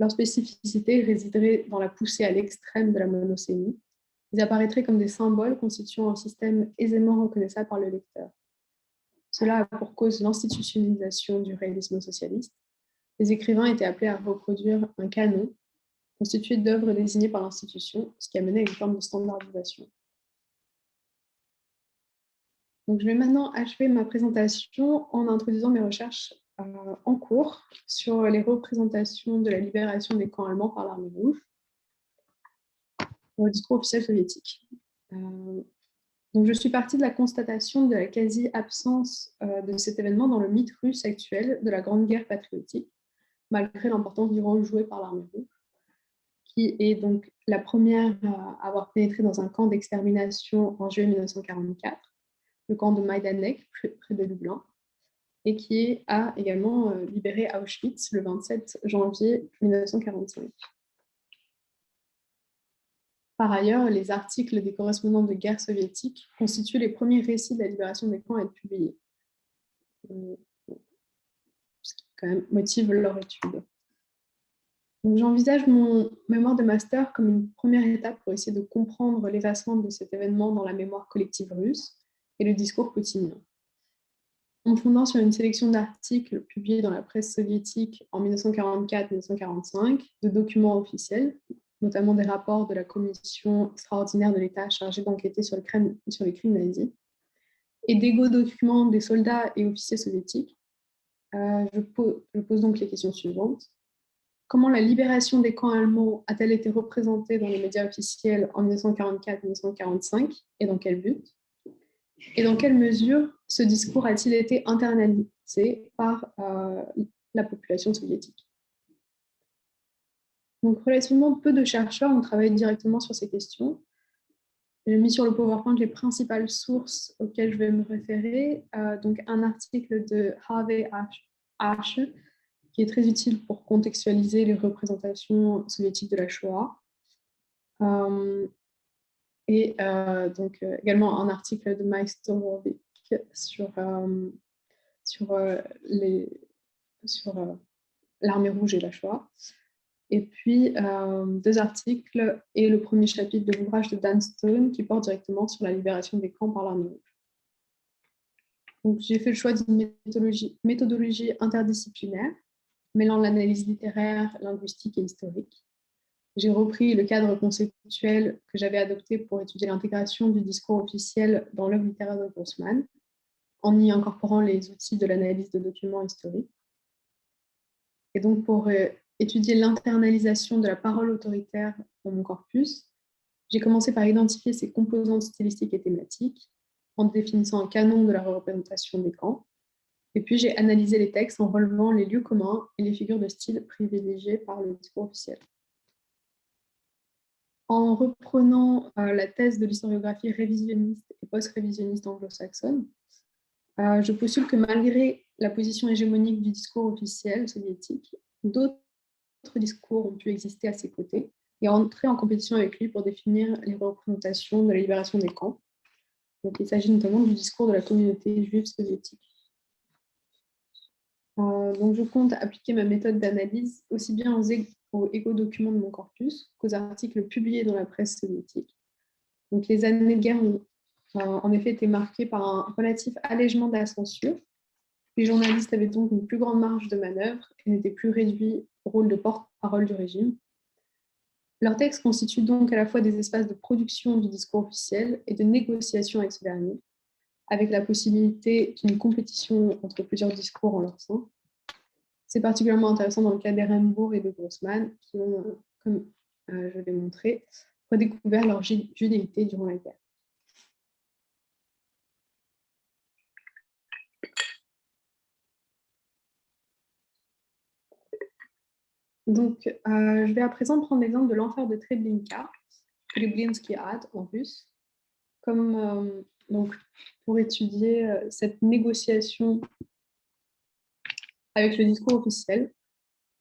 Leur spécificité résiderait dans la poussée à l'extrême de la monosémie. Ils apparaîtraient comme des symboles constituant un système aisément reconnaissable par le lecteur. Cela a pour cause l'institutionnalisation du réalisme socialiste. Les écrivains étaient appelés à reproduire un canon constitué d'œuvres désignées par l'institution, ce qui a mené à une forme de standardisation. Donc, je vais maintenant achever ma présentation en introduisant mes recherches en cours sur les représentations de la libération des camps allemands par l'armée rouge au discours officiel soviétique. Donc, je suis partie de la constatation de la quasi-absence de cet événement dans le mythe russe actuel de la Grande Guerre patriotique, malgré l'importance du rôle joué par l'armée rouge, qui est donc la première à avoir pénétré dans un camp d'extermination en juillet 1944, le camp de Majdanek, près de Lublin, et qui a également libéré Auschwitz le 27 janvier 1945. Par ailleurs, les articles des correspondants de guerre soviétiques constituent les premiers récits de la libération des camps à être publiés, ce qui quand même motive leur étude. J'envisage mon mémoire de master comme une première étape pour essayer de comprendre l'effacement de cet événement dans la mémoire collective russe et le discours poutinien. En me fondant sur une sélection d'articles publiés dans la presse soviétique en 1944-1945, de documents officiels, notamment des rapports de la commission extraordinaire de l'État chargée d'enquêter sur les crimes nazis, et d'égaux documents des soldats et officiers soviétiques, je pose donc les questions suivantes. Comment la libération des camps allemands a-t-elle été représentée dans les médias officiels en 1944-1945 et dans quel but? Et dans quelle mesure ce discours a-t-il été internalisé par la population soviétique? Donc, relativement peu de chercheurs ont travaillé directement sur ces questions. J'ai mis sur le PowerPoint les principales sources auxquelles je vais me référer. Donc, un article de Harvey Ashe, qui est très utile pour contextualiser les représentations soviétiques de la Shoah. Également un article de Majstorovic sur l'armée rouge et la Shoah. Et puis, deux articles et le premier chapitre de l'ouvrage de Dan Stone qui porte directement sur la libération des camps par l'armée rouge. Donc, j'ai fait le choix d'une méthodologie interdisciplinaire, mêlant l'analyse littéraire, linguistique et historique. J'ai repris le cadre conceptuel que j'avais adopté pour étudier l'intégration du discours officiel dans l'œuvre littéraire de Grossman, en y incorporant les outils de l'analyse de documents historiques. Et donc, pour étudier l'internalisation de la parole autoritaire dans mon corpus, j'ai commencé par identifier ses composantes stylistiques et thématiques, en définissant un canon de la représentation des camps. Et puis, j'ai analysé les textes en relevant les lieux communs et les figures de style privilégiées par le discours officiel. En reprenant la thèse de l'historiographie révisionniste et post-révisionniste anglo-saxonne, je postule que malgré la position hégémonique du discours officiel soviétique, d'autres discours ont pu exister à ses côtés et entrer en compétition avec lui pour définir les représentations de la libération des camps. Donc, il s'agit notamment du discours de la communauté juive soviétique. Donc, je compte appliquer ma méthode d'analyse aussi bien aux égo-documents de mon corpus qu'aux articles publiés dans la presse soviétique. Donc, les années de guerre ont en effet été marquées par un relatif allègement de la censure. Les journalistes avaient donc une plus grande marge de manœuvre et n'étaient plus réduits au rôle de porte-parole du régime. Leurs textes constituent donc à la fois des espaces de production du discours officiel et de négociation avec ce dernier, avec la possibilité d'une compétition entre plusieurs discours en leur sein. C'est particulièrement intéressant dans le cas d'Ehrenburg et de Grossman, qui ont, comme je l'ai montré, redécouvert leur judéité durant la guerre. Donc, je vais à présent prendre l'exemple de l'enfer de Treblinka, Treblinski Ad en russe, comme donc, pour étudier cette négociation avec le discours officiel,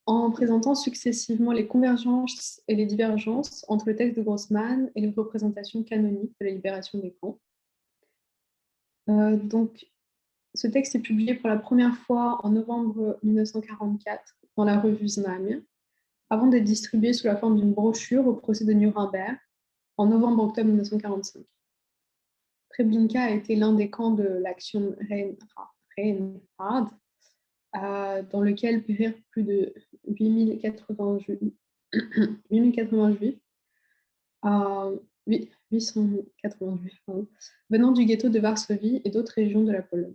en présentant successivement les convergences et les divergences entre le texte de Grossman et les représentations canoniques de la libération des camps. Donc, Ce texte est publié pour la première fois en novembre 1944 dans la revue Znamia, avant d'être distribué sous la forme d'une brochure au procès de Nuremberg en novembre-octobre 1945. Treblinka a été l'un des camps de l'action Reinhard, dans lequel périrent plus de 8080 juifs, 880 juifs venant du ghetto de Varsovie et d'autres régions de la Pologne.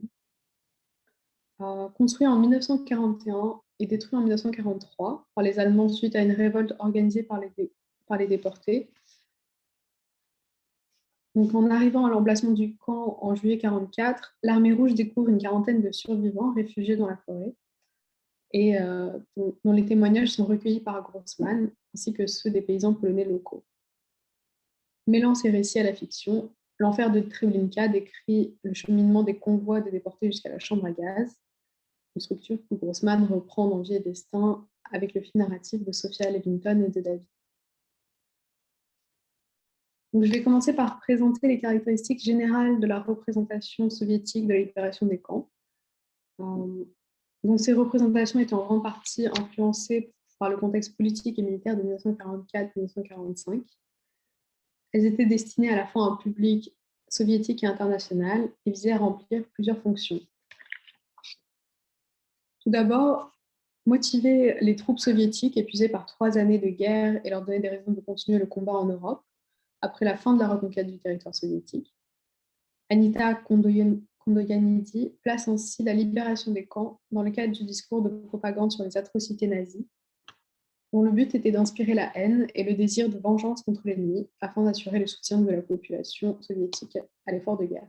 Construit en 1941 et détruit en 1943 par les Allemands suite à une révolte organisée par les déportés. Donc, en arrivant à l'emplacement du camp en juillet 1944, l'armée rouge découvre une quarantaine de survivants réfugiés dans la forêt et dont les témoignages sont recueillis par Grossman ainsi que ceux des paysans polonais locaux. Mêlant ces récits à la fiction, l'enfer de Treblinka décrit le cheminement des convois de déportés jusqu'à la chambre à gaz, une structure que Grossman reprend dans Vie et Destin avec le fil narratif de Sophia Levington et de David. Donc, je vais commencer par présenter les caractéristiques générales de la représentation soviétique de la libération des camps. Donc, ces représentations étaient en grande partie influencées par le contexte politique et militaire de 1944-1945. Elles étaient destinées à la fois à un public soviétique et international et visaient à remplir plusieurs fonctions. Tout d'abord, motiver les troupes soviétiques épuisées par 3 années de guerre et leur donner des raisons de continuer le combat en Europe après la fin de la reconquête du territoire soviétique. Anita Kondoyanidze place ainsi la libération des camps dans le cadre du discours de propagande sur les atrocités nazies, dont le but était d'inspirer la haine et le désir de vengeance contre l'ennemi afin d'assurer le soutien de la population soviétique à l'effort de guerre.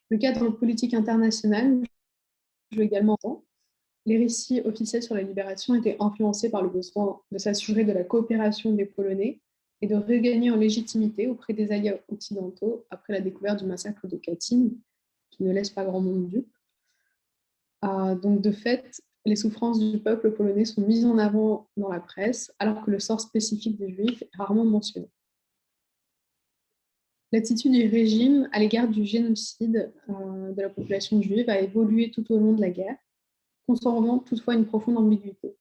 Le cadre politique international joue également en temps. Les récits officiels sur la libération étaient influencés par le besoin de s'assurer de la coopération des Polonais et de regagner en légitimité auprès des alliés occidentaux après la découverte du massacre de Katyn, qui ne laisse pas grand monde dupe. Donc de fait, les souffrances du peuple polonais sont mises en avant dans la presse, alors que le sort spécifique des Juifs est rarement mentionné. L'attitude du régime à l'égard du génocide de la population juive a évolué tout au long de la guerre, conservant toutefois une profonde ambiguïté.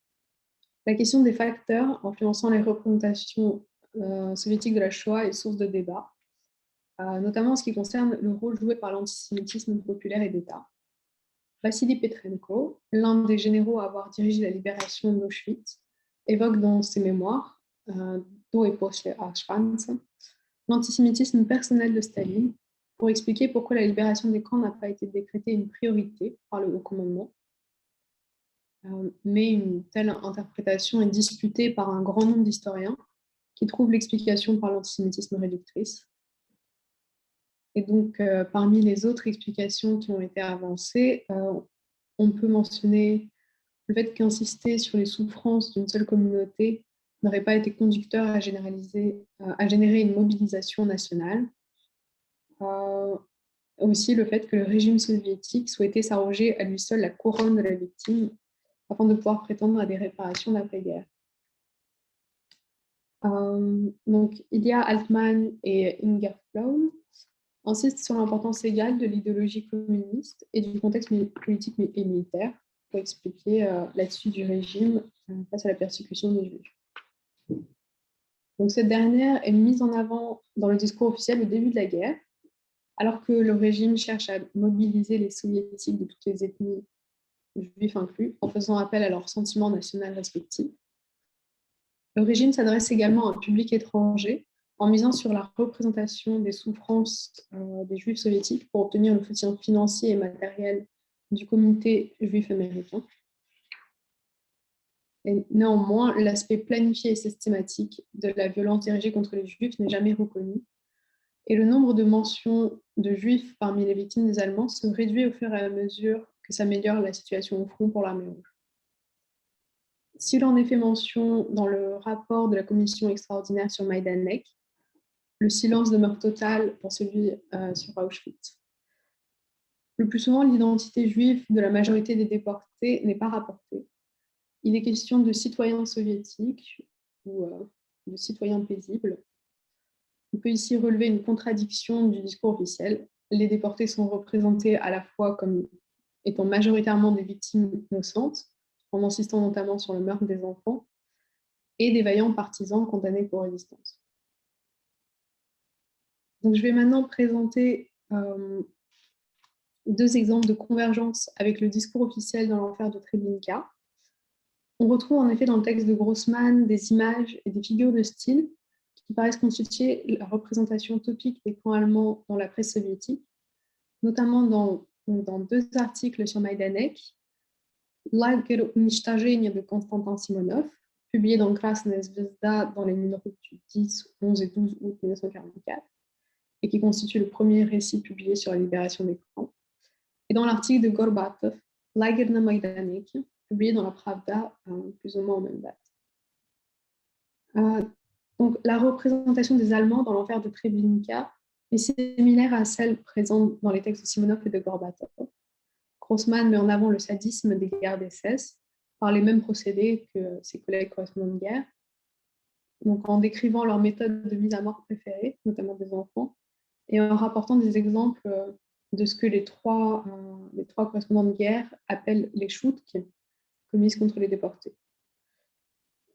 La question des facteurs influençant les représentations soviétiques de la Shoah est source de débat, notamment en ce qui concerne le rôle joué par l'antisémitisme populaire et d'État. Vassili Petrenko, l'un des généraux à avoir dirigé la libération d'Auschwitz, évoque dans ses mémoires, Do et Posle Auschwitz, l'antisémitisme personnel de Staline pour expliquer pourquoi la libération des camps n'a pas été décrétée une priorité par le haut commandement. Mais une telle interprétation est disputée par un grand nombre d'historiens qui trouvent l'explication par l'antisémitisme réductrice. Et donc, parmi les autres explications qui ont été avancées, on peut mentionner le fait qu'insister sur les souffrances d'une seule communauté n'aurait pas été conducteur à générer une mobilisation nationale. Aussi le fait que le régime soviétique souhaitait s'arroger à lui seul la couronne de la victime afin de pouvoir prétendre à des réparations d'après-guerre. Donc, Ilya Altman et Inger Pflaum insistent sur l'importance égale de l'idéologie communiste et du contexte politique et militaire pour expliquer l'attitude du régime face à la persécution des Juifs. Donc, cette dernière est mise en avant dans le discours officiel au début de la guerre, alors que le régime cherche à mobiliser les soviétiques de toutes les ethnies, juifs inclus, en faisant appel à leurs sentiments nationaux respectifs. Le régime s'adresse également à un public étranger en misant sur la représentation des souffrances des juifs soviétiques pour obtenir le soutien financier et matériel du comité juif américain. Et néanmoins, l'aspect planifié et systématique de la violence dirigée contre les juifs n'est jamais reconnu. Et le nombre de mentions de juifs parmi les victimes des Allemands se réduit au fur et à mesure que s'améliore la situation au front pour l'armée rouge. S'il en est fait mention dans le rapport de la commission extraordinaire sur Majdanek, le silence demeure total pour celui sur Auschwitz. Le plus souvent, l'identité juive de la majorité des déportés n'est pas rapportée. Il est question de citoyens soviétiques ou de citoyens paisibles. On peut ici relever une contradiction du discours officiel. les déportés sont représentés à la fois comme étant majoritairement des victimes innocentes, en insistant notamment sur le meurtre des enfants, et des vaillants partisans condamnés pour résistance. Donc, je vais maintenant présenter deux exemples de convergence avec le discours officiel dans l'enfer de Treblinka. On retrouve en effet dans le texte de Grossman des images et des figures de style qui paraissent constituer la représentation topique des camps allemands dans la presse soviétique, notamment dans deux articles sur Majdanek, Lager Unичтожения de Konstantin Simonov, publié dans Krasnaya Zvezda dans les numéros du 10, 11 et 12 août 1944, et qui constitue le premier récit publié sur la libération des camps, et dans l'article de Gorbatov, Lager na Majdanek, publié dans la Pravda, plus ou moins en même date. Donc, la représentation des Allemands dans l'enfer de Treblinka est similaire à celle présente dans les textes de Simonov et de Gorbatov. Grossman met en avant le sadisme des guerres des SS par les mêmes procédés que ses collègues correspondants de guerre, donc en décrivant leur méthode de mise à mort préférée, notamment des enfants, et en rapportant des exemples de ce que les trois correspondants de guerre appellent les Schutz commises contre les déportés.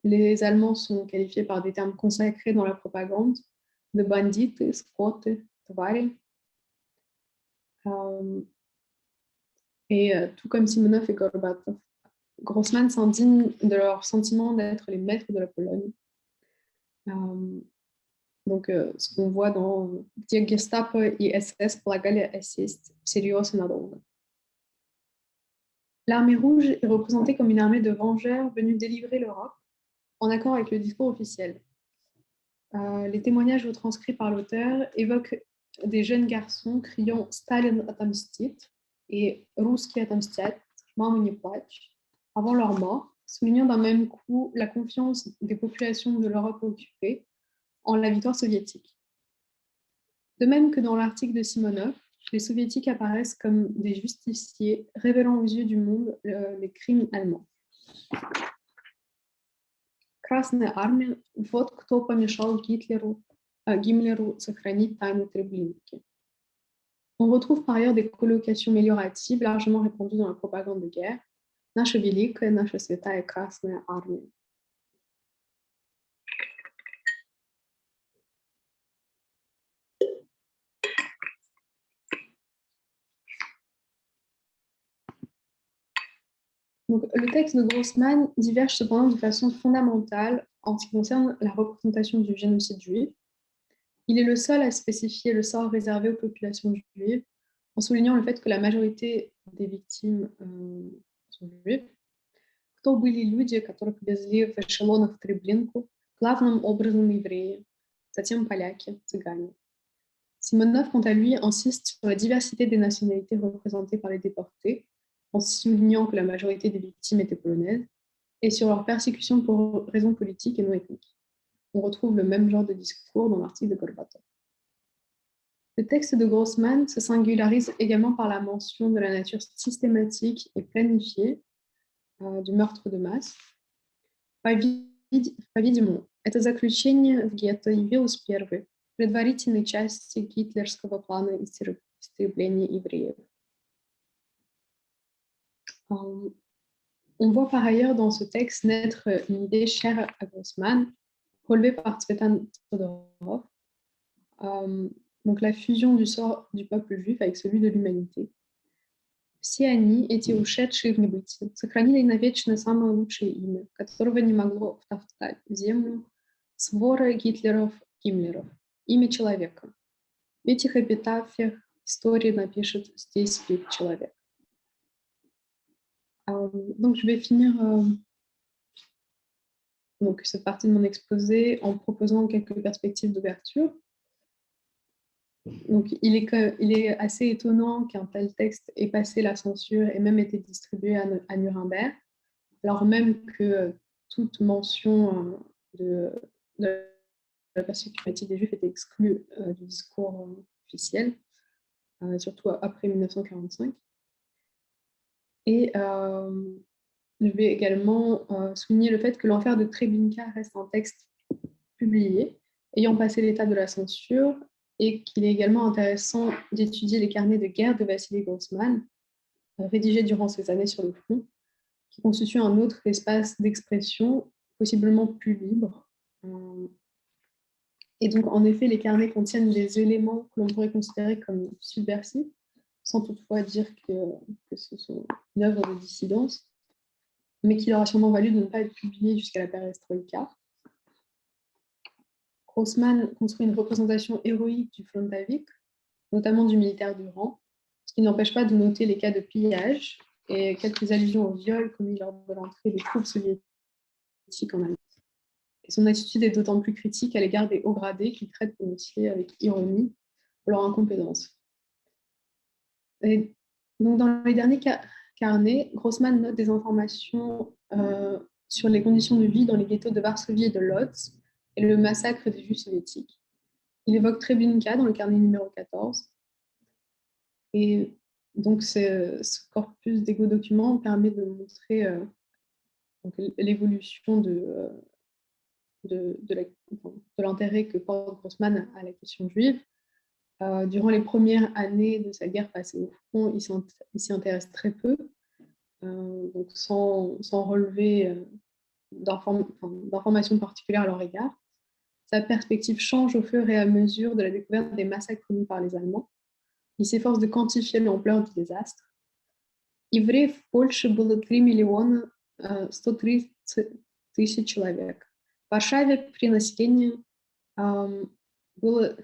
Les Allemands sont qualifiés par des termes consacrés dans la propagande de bandits, squatte, tvari. Et tout comme Simonov et Gorbatov, Grossman s'indigne de leur sentiment d'être les maîtres de la Pologne. Ce qu'on voit dans Die Gestapo et SS полагали осесть всерьез и надолго. L'armée rouge est représentée comme une armée de vengeurs venus délivrer l'Europe, en accord avec le discours officiel. Les témoignages retranscrits par l'auteur évoquent des jeunes garçons criant « Staline отомстит » et « Русские отомстят, мама не плачь » avant leur mort, soulignant d'un même coup la confiance des populations de l'Europe occupée en la victoire soviétique. De même que dans l'article de Simonov, les soviétiques apparaissent comme des justiciers révélant aux yeux du monde les crimes allemands. Красная армия, вот кто помешал Гиммлеру сохранить тайну Treblinki. On retrouve par ailleurs des collocations amélioratives largement répandues dans la propagande de guerre. Наша великая, наша святая Красная армия. Donc, le texte de Grossman diverge cependant de façon fondamentale en ce qui concerne la représentation du génocide juif. Il est le seul à spécifier le sort réservé aux populations juives en soulignant le fait que la majorité des victimes sont juives. Кто были люди, которых везли в эшелонах в Треблинку, главным образом евреи, затем поляки, цыгане. Simonov, quant à lui, insiste sur la diversité des nationalités représentées par les déportés, en soulignant que la majorité des victimes étaient polonaises, et sur leur persécution pour raisons politiques et non ethniques. On retrouve le même genre de discours dans l'article de Gorbatov. Le texte de Grossman se singularise également par la mention de la nature systématique et planifiée du meurtre de masse. По-видимому, это заключение в гетто явилось первой, предварительной части гитлерского плана истребления евреев. On voit par ailleurs dans ce texte naître une idée chère à Grossman, relevée par Tsvetan Todorov, donc la fusion du sort du peuple juif avec celui de l'humanité. Все они, эти ушедшие в небытие, сохранили навечно самое лучшее имя, которого не могло втоптать в землю свора Гиммлеров, имя человека. В этих эпитафиях история напишет «Здесь спит человек». Donc, je vais finir cette partie de mon exposé en proposant quelques perspectives d'ouverture. Donc, il est assez étonnant qu'un tel texte ait passé la censure et même été distribué à Nuremberg, alors même que toute mention de la persécution des Juifs était exclue du discours officiel, surtout après 1945. Et je vais également souligner le fait que l'enfer de Treblinka reste un texte publié, ayant passé l'état de la censure, et qu'il est également intéressant d'étudier les carnets de guerre de Vassili Grossman, rédigés durant ses années sur le front, qui constituent un autre espace d'expression, possiblement plus libre. Et donc, en effet, les carnets contiennent des éléments que l'on pourrait considérer comme subversifs, sans toutefois dire que ce sont une œuvre de dissidence, mais qui leur a sûrement valu de ne pas être publié jusqu'à la perestroïka. Grossman construit une représentation héroïque du Frontavik, notamment du militaire du rang, ce qui n'empêche pas de noter les cas de pillage et quelques allusions au viol commis lors de l'entrée des troupes soviétiques en Allemagne. Et son attitude est d'autant plus critique à l'égard des hauts gradés qu'il traite volontiers avec ironie pour leur incompétence. Et donc dans les derniers carnets, Grossman note des informations sur les conditions de vie dans les ghettos de Varsovie et de Lodz et le massacre des Juifs soviétiques. Il évoque Treblinka dans le carnet numéro 14. Et donc ce corpus d'égo-documents permet de montrer l'évolution de l'intérêt que porte Grossman à la question juive. Durant les premières années de sa guerre passée au front, il s'y intéresse très peu, donc sans relever d'informations particulières à leur égard. Sa perspective change au fur et à mesure de la découverte des massacres commis par les Allemands. Il s'efforce de quantifier l'ampleur du désastre. Евреев в Польше было 3 130 000 человек. В Варшаве при населении было...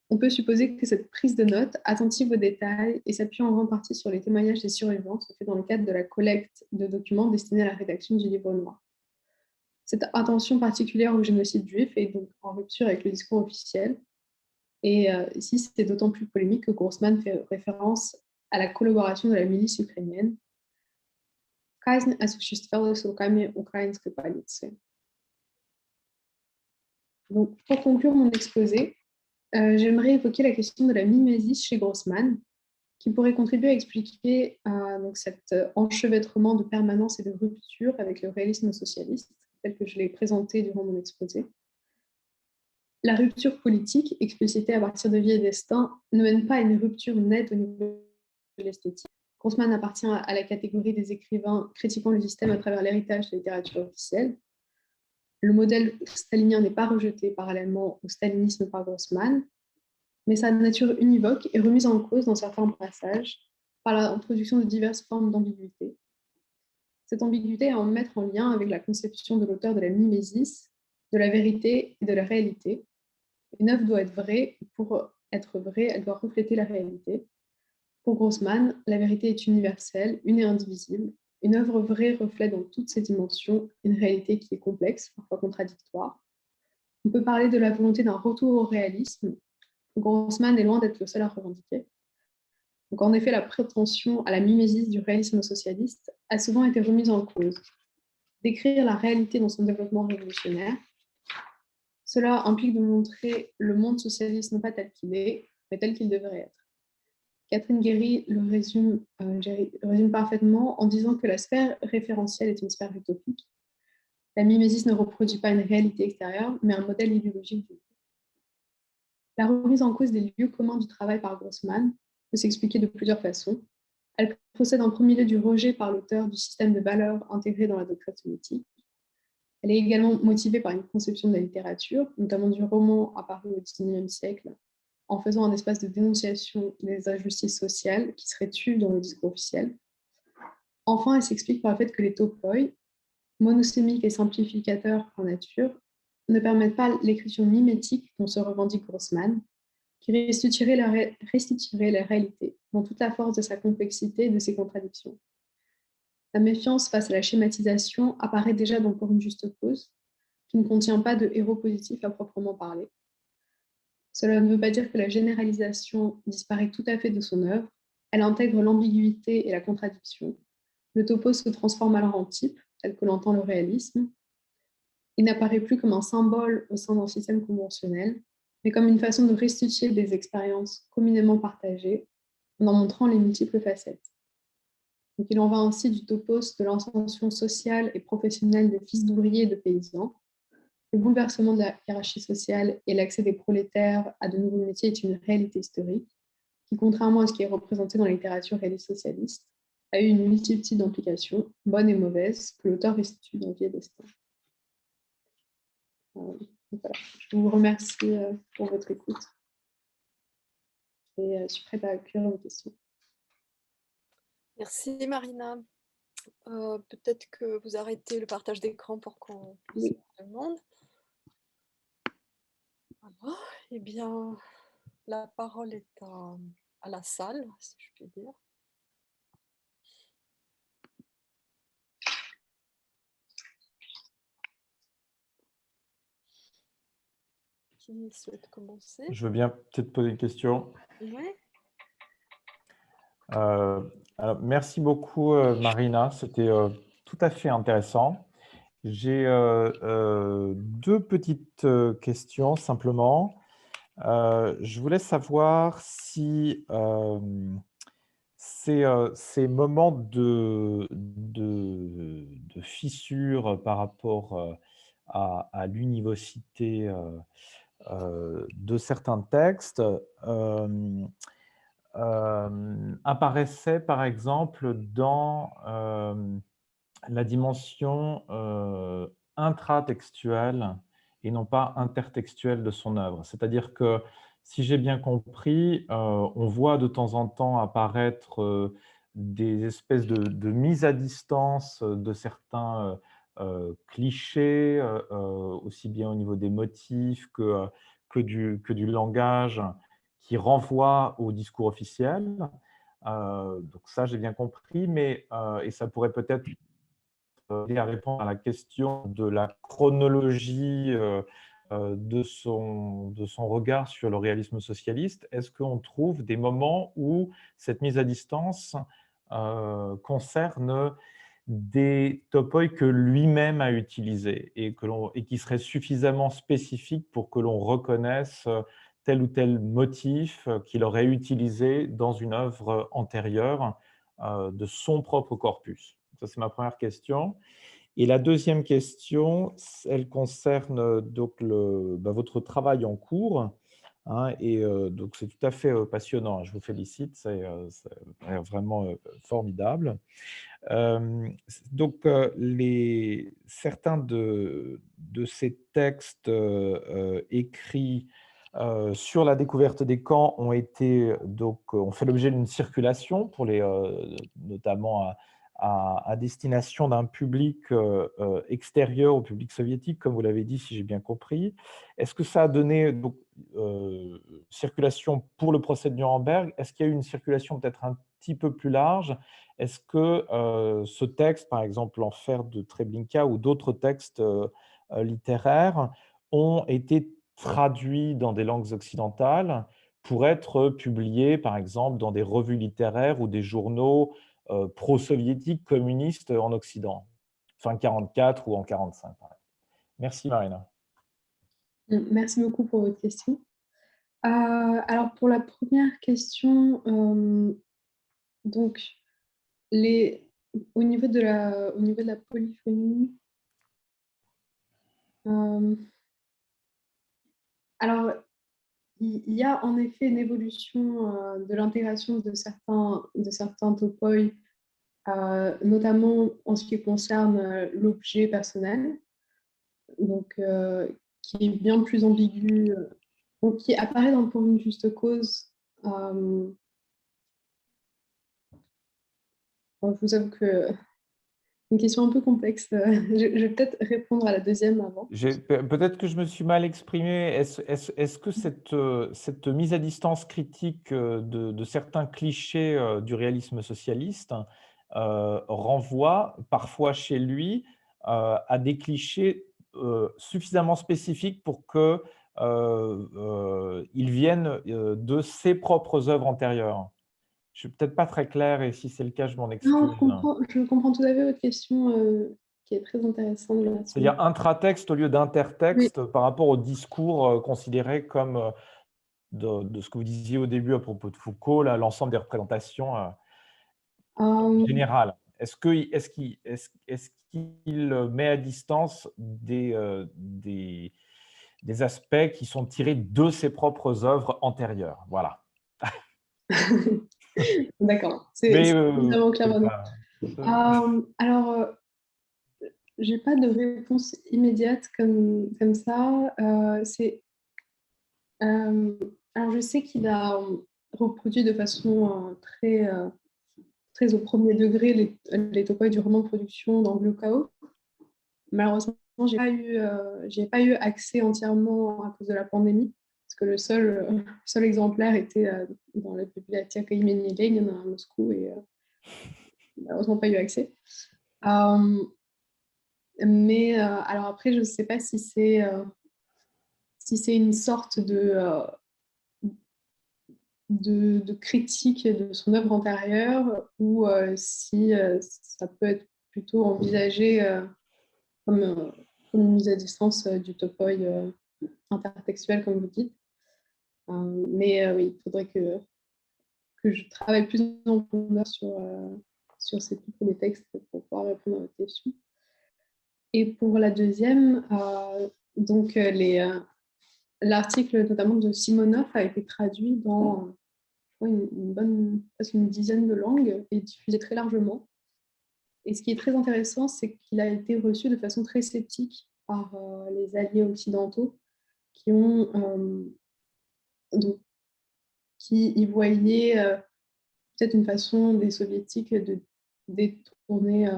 On peut supposer que cette prise de notes, attentive aux détails et s'appuyant en grande partie sur les témoignages des survivants, se fait dans le cadre de la collecte de documents destinés à la rédaction du livre noir. Cette attention particulière au génocide juif est donc en rupture avec le discours officiel. Et ici, c'est d'autant plus polémique que Grossman fait référence à la collaboration de la milice ukrainienne. Казнь осуществлялась руками украинской полиции. Donc, pour conclure mon exposé, j'aimerais évoquer la question de la mimésis chez Grossman, qui pourrait contribuer à expliquer donc cet enchevêtrement de permanence et de rupture avec le réalisme socialiste, tel que je l'ai présenté durant mon exposé. La rupture politique, explicitée à partir de Vie et Destin, ne mène pas à une rupture nette au niveau de l'esthétique. Grossman appartient à la catégorie des écrivains critiquant le système à travers l'héritage de la littérature officielle. Le modèle stalinien n'est pas rejeté parallèlement au stalinisme par Grossman, mais sa nature univoque est remise en cause dans certains passages par l'introduction de diverses formes d'ambiguïté. Cette ambiguïté est à en mettre en lien avec la conception de l'auteur de la mimésis, de la vérité et de la réalité. Une œuvre doit être vraie, et pour être vraie, elle doit refléter la réalité. Pour Grossman, la vérité est universelle, une et indivisible. Une œuvre vraie reflète dans toutes ses dimensions une réalité qui est complexe, parfois contradictoire. On peut parler de la volonté d'un retour au réalisme. Grossman est loin d'être le seul à revendiquer. Donc, en effet, la prétention à la mimésis du réalisme socialiste a souvent été remise en cause. Décrire la réalité dans son développement révolutionnaire, cela implique de montrer le monde socialiste non pas tel qu'il est, mais tel qu'il devrait être. Catherine Guéry le résume parfaitement en disant que la sphère référentielle est une sphère utopique. La mimésis ne reproduit pas une réalité extérieure, mais un modèle idéologique du monde. La remise en cause des lieux communs du travail par Grossman peut s'expliquer de plusieurs façons. Elle procède en premier lieu du rejet par l'auteur du système de valeurs intégré dans la doctrine soviétique. Elle est également motivée par une conception de la littérature, notamment du roman apparu au XIXe siècle, en faisant un espace de dénonciation des injustices sociales qui seraient tues dans le discours officiel. Enfin, elle s'explique par le fait que les topoi, monosémiques et simplificateurs par nature, ne permettent pas l'écriture mimétique dont se revendique Grossman, qui restituerait la réalité dans toute la force de sa complexité et de ses contradictions. La méfiance face à la schématisation apparaît déjà dans Pour une juste cause, qui ne contient pas de héros positifs à proprement parler. Cela ne veut pas dire que la généralisation disparaît tout à fait de son œuvre. Elle intègre l'ambiguïté et la contradiction. Le topos se transforme alors en type, tel que l'entend le réalisme. Il n'apparaît plus comme un symbole au sein d'un système conventionnel, mais comme une façon de restituer des expériences communément partagées, en montrant les multiples facettes. Donc, il en va ainsi du topos de l'intention sociale et professionnelle des fils d'ouvriers et de paysans, le bouleversement de la hiérarchie sociale et l'accès des prolétaires à de nouveaux métiers est une réalité historique qui, contrairement à ce qui est représenté dans la littérature réaliste socialiste, a eu une multitude d'implications, bonnes et mauvaises, que l'auteur restitue dans Vie et Destin. Voilà. Je vous remercie pour votre écoute et je suis prête à accueillir vos questions. Merci Marina. Peut-être que vous arrêtez le partage d'écran pour qu'on puisse Oui. voir tout le monde. Voilà. Eh bien, la parole est à la salle, si je puis dire. Qui souhaite commencer? Je veux bien peut-être poser une question. Oui. Alors, merci beaucoup, Marina. C'était tout à fait intéressant. J'ai deux petites questions simplement. Je voulais savoir si ces moments de fissure par rapport à l'univocité de certains textes apparaissaient par exemple dans la dimension intratextuelle et non pas intertextuelle de son œuvre. C'est-à-dire que, si j'ai bien compris, on voit de temps en temps apparaître des espèces de mise à distance de certains clichés, aussi bien au niveau des motifs que du langage, qui renvoient au discours officiel. Donc ça, j'ai bien compris, mais et ça pourrait peut-être aider à répondre à la question de la chronologie de son regard sur le réalisme socialiste. Est-ce qu'on trouve des moments où cette mise à distance concerne des topoi que lui-même a utilisés et qui seraient suffisamment spécifiques pour que l'on reconnaisse tel ou tel motif qu'il aurait utilisé dans une œuvre antérieure de son propre corpus? Ça, c'est ma première question. Et la deuxième question, elle concerne donc votre travail en cours. Hein, et donc, c'est tout à fait passionnant. Je vous félicite, c'est vraiment formidable. Donc, certains de ces textes écrits sur la découverte des camps ont fait l'objet d'une circulation pour notamment à destination d'un public extérieur au public soviétique, comme vous l'avez dit, si j'ai bien compris. Est-ce que ça a donné circulation pour le procès de Nuremberg? Est-ce qu'il y a eu une circulation peut-être un petit peu plus large? Est-ce que ce texte, par exemple L'Enfer de Treblinka ou d'autres textes littéraires, ont été traduits dans des langues occidentales pour être publiés, par exemple, dans des revues littéraires ou des journaux pro-soviétiques communistes en Occident, fin 44 ou en 45? Merci Marina. Merci beaucoup pour votre question. Alors, pour la première question, donc, au niveau de la polyphonie, alors, il y a en effet une évolution de l'intégration de certains topoi, notamment en ce qui concerne l'objet personnel, donc, qui est bien plus ambigu, donc, qui apparaît Pour une juste cause. Je vous avoue que une question un peu complexe. Je vais peut-être répondre à la deuxième avant. Peut-être que je me suis mal exprimé. Est-ce que cette mise à distance critique de certains clichés du réalisme socialiste renvoie parfois chez lui à des clichés suffisamment spécifiques pour qu'ils viennent de ses propres œuvres antérieures? Je ne suis peut-être pas très clair et si c'est le cas, je m'en excuse. Non, je comprends tout à fait votre question qui est très intéressante. C'est-à-dire intratexte au lieu d'intertexte, oui, par rapport au discours considéré comme, de ce que vous disiez au début à propos de Foucault, l'ensemble des représentations générales. qu'il met à distance des aspects qui sont tirés de ses propres œuvres antérieures? Voilà. D'accord, Mais c'est vraiment clair c'est maintenant. pas- Alors, j'ai pas de réponse immédiate comme ça. Euh, alors, je sais qu'il a reproduit de façon très au premier degré les topoïs du roman de production d'Anglo Chaos. Malheureusement, j'ai pas eu accès entièrement à cause de la pandémie, parce que le seul exemplaire était dans la bibliothèque imeni Lenin à Moscou, et malheureusement pas eu accès. Mais alors après, je ne sais pas si c'est une sorte de critique de son œuvre antérieure, ou si ça peut être plutôt envisagé comme une mise à distance du topoi intertextuel, comme vous dites. Mais oui, il faudrait que je travaille plus en profondeur sur ces types de textes pour pouvoir répondre à votre question. Et pour la deuxième, donc l'article notamment de Simonov a été traduit dans presque une dizaine de langues et diffusé très largement. Et ce qui est très intéressant, c'est qu'il a été reçu de façon très sceptique par les alliés occidentaux qui qui y voyaient peut-être une façon des soviétiques de détourner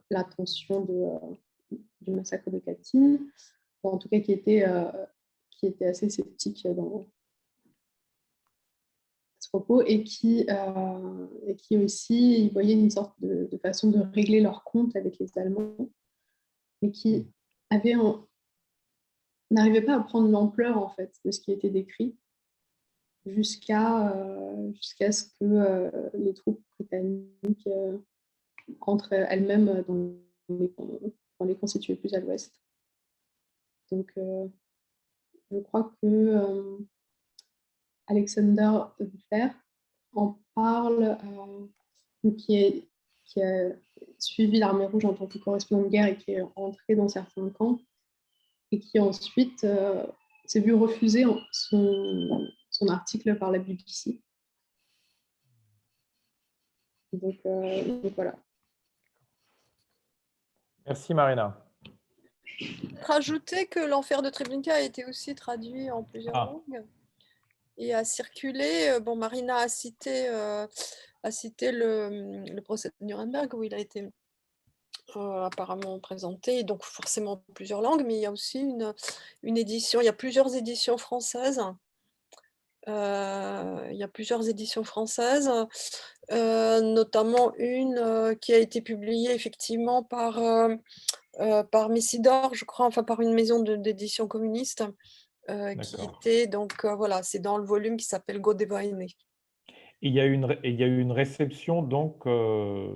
l'attention du massacre de Katyn, ou en tout cas qui était assez sceptique dans ce propos, et qui aussi y voyaient une sorte de façon de régler leur compte avec les Allemands, mais qui n'arrivaient pas à prendre l'ampleur en fait de ce qui était décrit, jusqu'à ce que les troupes britanniques entrent elles-mêmes dans les constitués plus à l'ouest. Donc, je crois que Alexander Ver en parle, qui a suivi l'Armée rouge en tant que correspondant de guerre et qui est entré dans certains camps, et qui ensuite s'est vu refuser son article par la BBC. Donc voilà. Merci Marina. Rajouter que l'enfer de Treblinka a été aussi traduit en plusieurs langues et a circulé. Bon, Marina a cité le procès de Nuremberg où il a été apparemment présenté, donc forcément plusieurs langues, mais il y a aussi une édition, il y a plusieurs éditions françaises. Il y a plusieurs éditions françaises, notamment une qui a été publiée effectivement par Messidor, je crois, enfin par une maison d'édition communiste, qui était donc voilà, c'est dans le volume qui s'appelle Gott der Weine. Il y a eu une réception donc de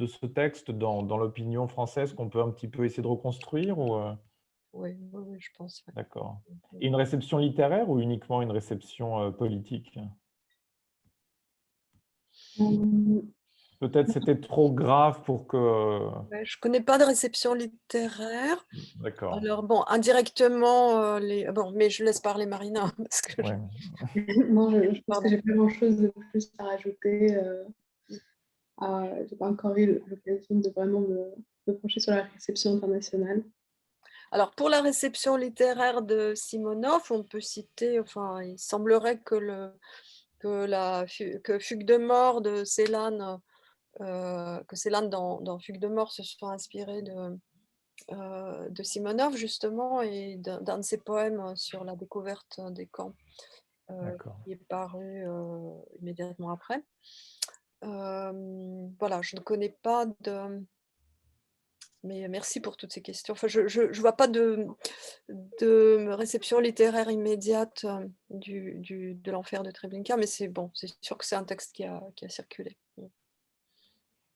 ce texte dans l'opinion française qu'on peut un petit peu essayer de reconstruire ou Oui, je pense. Ouais. D'accord. Et une réception littéraire ou uniquement une réception politique? Peut-être c'était trop grave pour que... Ouais, je ne connais pas de réception littéraire. D'accord. Alors bon, indirectement, bon, mais je laisse parler Marina parce que Ouais. Non, je pense que j'ai pas grand-chose de plus à rajouter. J'ai pas encore eu l'occasion de vraiment me pencher sur la réception internationale. Alors pour la réception littéraire de Simonov, on peut citer, enfin, il semblerait que Fugue de mort de Célan, que Célan dans Fugue de mort se soit inspiré de Simonov justement, et d'un de ses poèmes sur la découverte des camps, qui est paru immédiatement après. Voilà, je ne connais pas de... Mais merci pour toutes ces questions. Enfin, je ne vois pas de réception littéraire immédiate de l'enfer de Treblinka, mais c'est bon, c'est sûr que c'est un texte qui a circulé.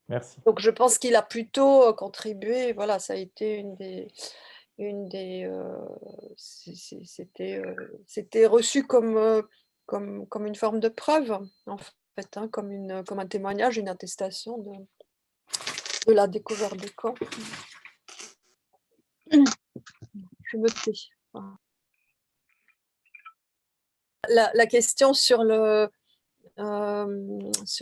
Merci. Donc je pense qu'il a plutôt contribué, voilà, ça a été c'était reçu comme une forme de preuve, en fait, hein, comme un témoignage, une attestation de la découverte des corps. Je me tais. Voilà. La question sur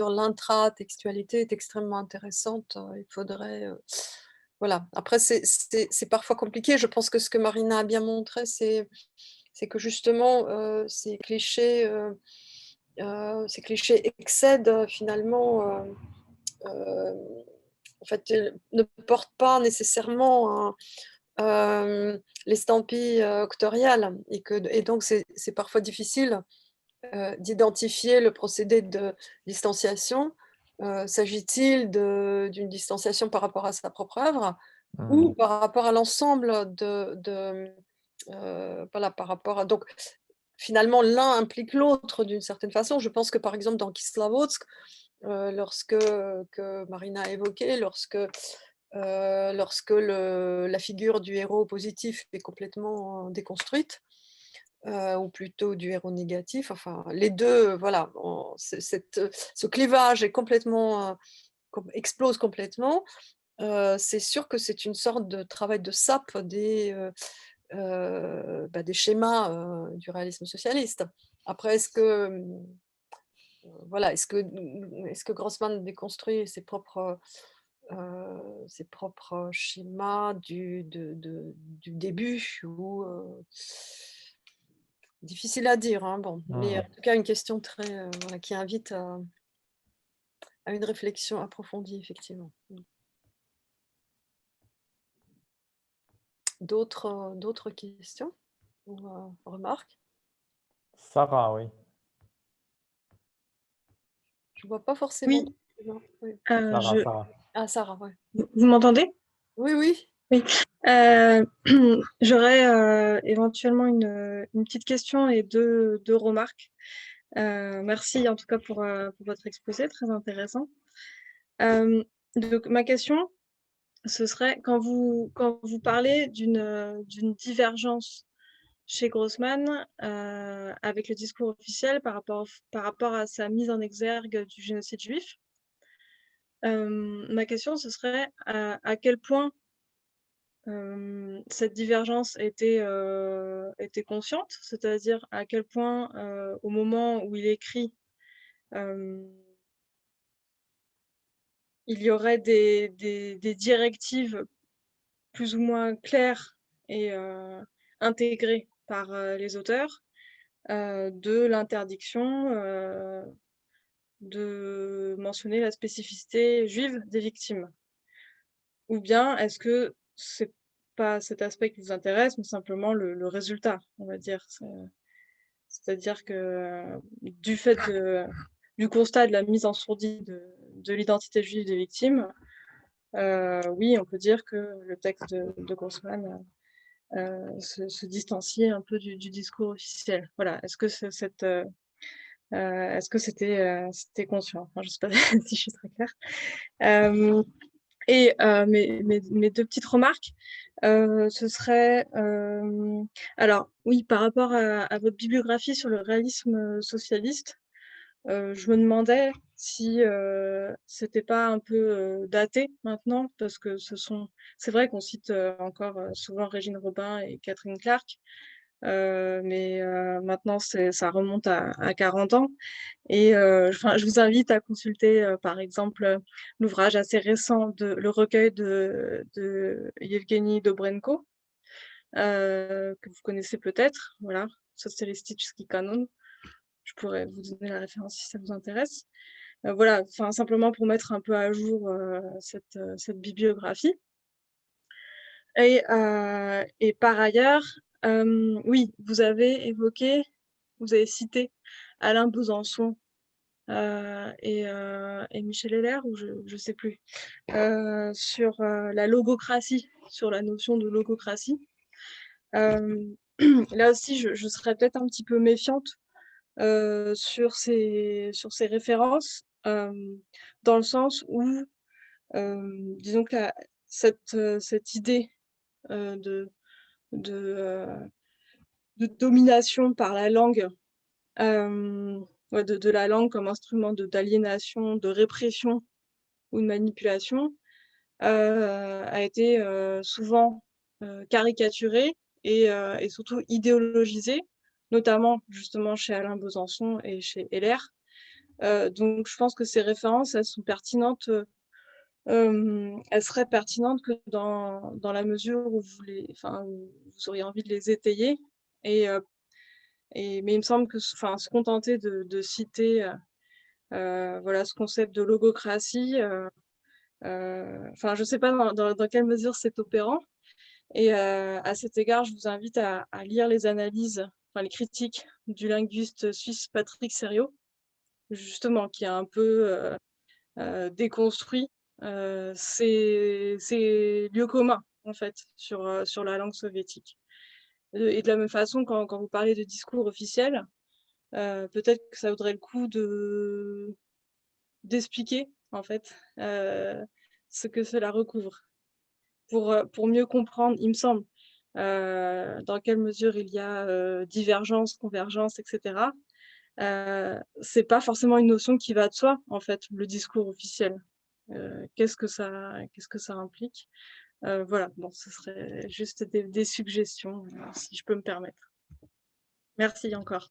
l'intra-textualité est extrêmement intéressante. Il faudrait... voilà. Après, c'est parfois compliqué. Je pense que ce que Marina a bien montré, c'est que justement, ces clichés excèdent finalement... en fait, ne portent pas nécessairement l'estampille octoriale. Et donc, c'est parfois difficile d'identifier le procédé de distanciation. S'agit-il d'une distanciation par rapport à sa propre œuvre ou par rapport à l'ensemble voilà, par rapport à... Donc, finalement, l'un implique l'autre d'une certaine façon. Je pense que, par exemple, dans Kislovodsk, que Marina a évoqué, lorsque la figure du héros positif est complètement déconstruite, ou plutôt du héros négatif, enfin, les deux, voilà, ce clivage est complètement, explose complètement. C'est sûr que c'est une sorte de travail de sape des schémas du réalisme socialiste. Après, est-ce que Grossman déconstruit ses propres schémas du début ou difficile à dire, hein, bon. Mais en tout cas une question très voilà, qui invite à une réflexion approfondie, effectivement. D'autres questions ou remarques? Sarah, oui. Je vois pas forcément. Oui. Oui. Sarah. Ah, Sarah, ouais. Vous m'entendez? Oui, oui. Oui. J'aurais éventuellement une petite question et deux remarques. Merci en tout cas pour votre exposé, très intéressant. Donc, ma question, ce serait quand vous parlez d'une divergence chez Grossman avec le discours officiel par rapport à sa mise en exergue du génocide juif. Ma question, ce serait à quel point cette divergence était consciente, c'est-à-dire à quel point au moment où il écrit, il y aurait des directives plus ou moins claires et intégrées par les auteurs de l'interdiction de mentionner la spécificité juive des victimes. Ou bien est-ce que c'est pas cet aspect qui vous intéresse, mais simplement le résultat, on va dire. C'est-à-dire que du fait du constat de la mise en sourdine de l'identité juive des victimes, oui, on peut dire que le texte de Grossman se distancie un peu du discours officiel. Voilà. Est-ce que c'était conscient? Enfin, je ne sais pas si je suis très claire. Et mes deux petites remarques, ce serait, alors oui, par rapport à votre bibliographie sur le réalisme socialiste, je me demandais si c'était pas un peu daté maintenant, parce que c'est vrai qu'on cite encore souvent Régine Robin et Catherine Clark, mais maintenant ça remonte à 40 ans. Et je vous invite à consulter, par exemple, l'ouvrage assez récent, le recueil de Yevgeny Dobrenko, que vous connaissez peut-être, voilà, Socialistichski Kanon. Je pourrais vous donner la référence si ça vous intéresse. Voilà, simplement pour mettre un peu à jour cette bibliographie. Et par ailleurs, oui, vous avez cité Alain Besançon et Michel Heller, ou je ne sais plus, sur la logocratie, sur la notion de logocratie. Là aussi, je serais peut-être un petit peu méfiante sur ces références, dans le sens où, disons que cette idée de domination par la langue, de la langue comme instrument d'aliénation, de répression ou de manipulation, a été souvent caricaturé et surtout idéologisé, notamment justement chez Alain Besançon et chez LR. Donc je pense que ces références, elles sont pertinentes. Elles seraient pertinentes que dans la mesure où où vous auriez envie de les étayer. Mais il me semble que se contenter de citer voilà, ce concept de logocratie, je ne sais pas dans quelle mesure c'est opérant. Et à cet égard, je vous invite à lire les analyses, les critiques du linguiste suisse Patrick Sériot, justement, qui a un peu déconstruit ces lieux communs, en fait, sur la langue soviétique. Et de la même façon, quand vous parlez de discours officiel, peut-être que ça vaudrait le coup d'expliquer, en fait, ce que cela recouvre, pour mieux comprendre, il me semble, dans quelle mesure il y a divergence, convergence, etc. C'est pas forcément une notion qui va de soi, en fait, le discours officiel. Qu'est-ce que ça implique? Voilà, bon, ce serait juste des suggestions, si je peux me permettre. Merci encore.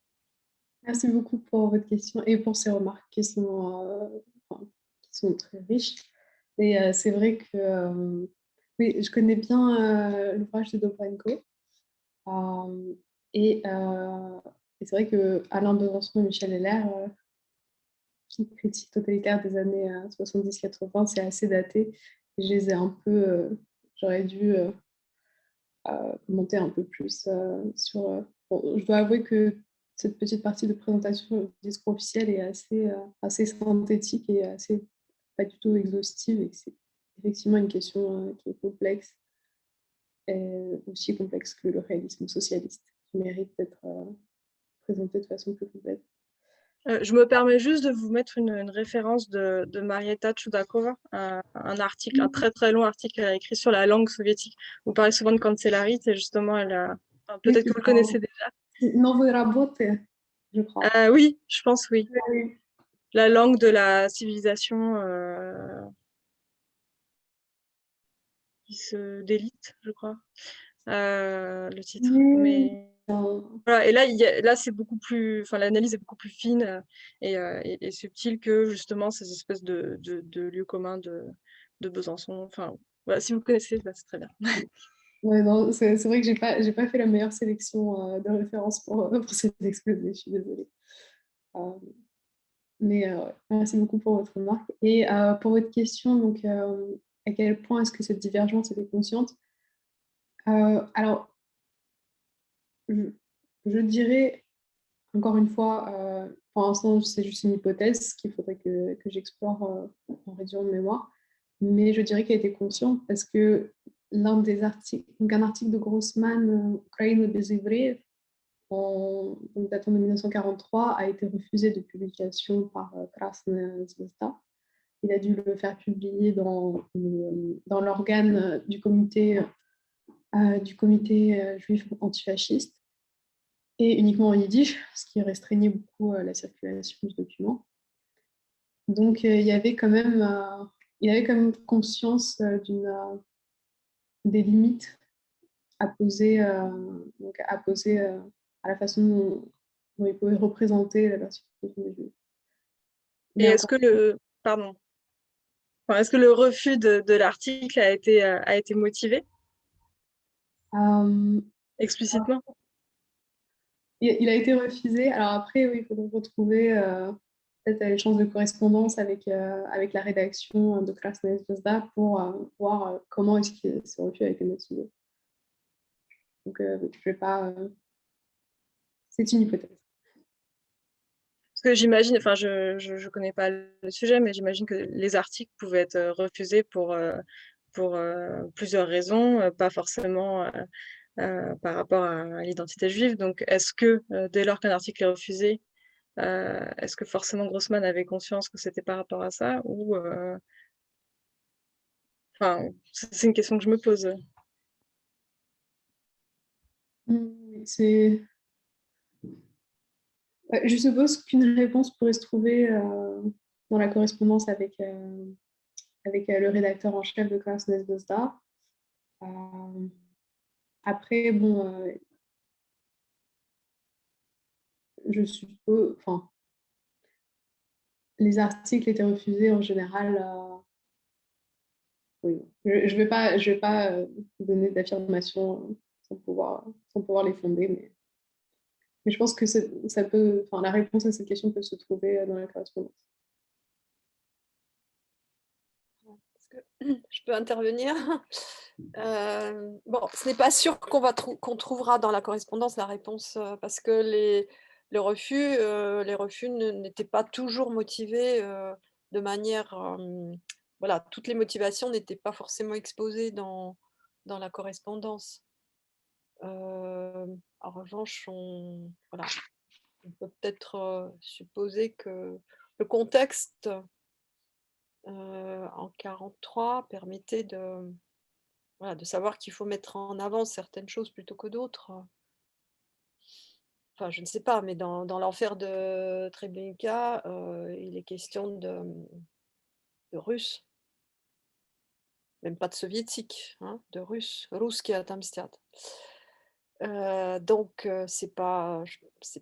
Merci beaucoup pour votre question et pour ces remarques qui sont très riches. Et c'est vrai que oui, je connais bien l'ouvrage de Dobrenko. Et c'est vrai que Alain Besançon et Michel Heller, qui critiquent totalitaire des années 70-80, c'est assez daté. Je les ai un peu, j'aurais dû monter un peu plus sur. Bon, je dois avouer que cette petite partie de présentation du discours officiel est assez synthétique et assez pas du tout exhaustive, et que c'est effectivement une question qui est complexe, et aussi complexe que le réalisme socialiste, qui mérite d'être présenté de façon plus complète. Je me permets juste de vous mettre une référence de Marietta Chudakova, un article, un très très long article qu'elle a écrit sur la langue soviétique. Vous parlez souvent de Kancellarit, et justement, peut-être que vous le connaissez déjà. Novoy Raboty, je crois. Oui, je pense oui. Oui. La langue de la civilisation d'élite, je crois, le titre. Mais voilà, et là c'est beaucoup plus, l'analyse est beaucoup plus fine et subtile que justement ces espèces de lieux communs de Besançon. Enfin, voilà, si vous connaissez, c'est très bien. Ouais, non, c'est vrai que j'ai pas fait la meilleure sélection de références pour cet exposé, je suis désolée. Mais merci beaucoup pour votre remarque. Et pour votre question, donc, à quel point est-ce que cette divergence était consciente? Alors, je dirais, encore une fois, pour l'instant, c'est juste une hypothèse qu'il faudrait que j'explore en réduisant de mémoire. Mais je dirais qu'elle était consciente parce que l'un des articles, donc un article de Grossman, Ukraine des Ivrev, datant de 1943, a été refusé de publication par Krasnaya Zvezda. Il a dû le faire publier dans l'organe du comité juif antifasciste, et uniquement en yiddish, ce qui restreignait beaucoup la circulation du document. Donc il y avait quand même conscience des limites à poser, à la façon dont il pouvait représenter la persécution des Juifs. Et est-ce que le refus de l'article a été motivé explicitement? Il a été refusé. Alors après, oui, il faudrait retrouver peut-être les chances de correspondance avec la rédaction de Krasnaya Zvezda pour voir comment est-ce que ce refus a été motivé. Donc, je vais pas. C'est une hypothèse. Parce que j'imagine, je connais pas le sujet, mais j'imagine que les articles pouvaient être refusés pour plusieurs raisons, pas forcément par rapport à l'identité juive. Donc, est-ce que dès lors qu'un article est refusé, est-ce que forcément Grossman avait conscience que c'était par rapport à ça, ou c'est une question que je me pose. Je suppose qu'une réponse pourrait se trouver dans la correspondance avec avec le rédacteur en chef de Krasnez Dozda. Après, bon, je suppose, enfin, les articles étaient refusés en général. Oui. Je ne vais pas donner d'affirmations sans pouvoir les fonder, mais je pense que ça peut, enfin, la réponse à cette question peut se trouver dans la correspondance. Est-ce que je peux intervenir? Bon, ce n'est pas sûr qu'on trouvera dans la correspondance la réponse, parce que les refus n'étaient pas toujours motivés de manière... voilà, toutes les motivations n'étaient pas forcément exposées dans la correspondance. En revanche, voilà, on peut peut-être supposer que le contexte en 43 permettait voilà, de savoir qu'il faut mettre en avant certaines choses plutôt que d'autres. Enfin, je ne sais pas, mais dans l'enfer de Treblinka, il est question de Russes, même pas de soviétiques, hein, de Russes, Russkие отомстят. Donc, c'est pas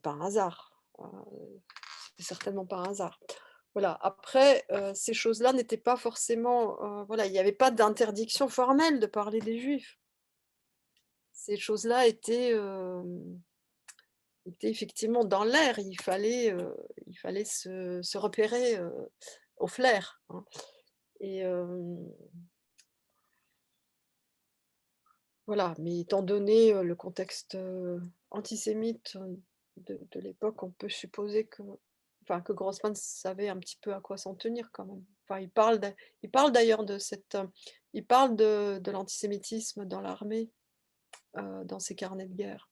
un hasard. C'est certainement pas un hasard. Voilà. Après, ces choses-là n'étaient pas forcément... voilà, il n'y avait pas d'interdiction formelle de parler des Juifs. Ces choses-là étaient effectivement dans l'air. Il fallait se repérer au flair. Hein. Et voilà, mais étant donné le contexte antisémite de l'époque, on peut supposer que Grossman savait un petit peu à quoi s'en tenir quand même. Enfin, il parle d'ailleurs il parle de l'antisémitisme dans l'armée, dans ses carnets de guerre.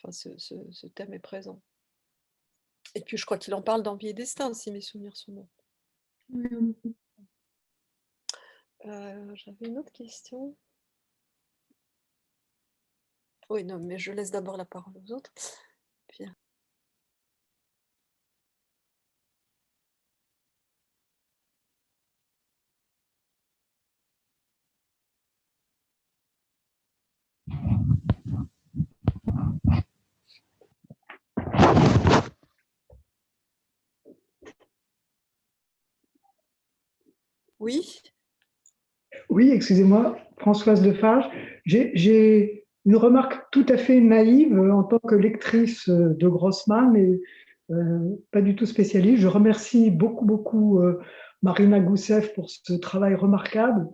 Enfin, ce thème est présent. Et puis, je crois qu'il en parle dans Vie et Destin, si mes souvenirs sont bons. J'avais une autre question. Oui, non, mais je laisse d'abord la parole aux autres. Puis... Oui. Oui, excusez-moi, Françoise Defarge. J'ai une remarque tout à fait naïve en tant que lectrice de Grossman, mais pas du tout spécialiste. Je remercie beaucoup Marina Gousseff pour ce travail remarquable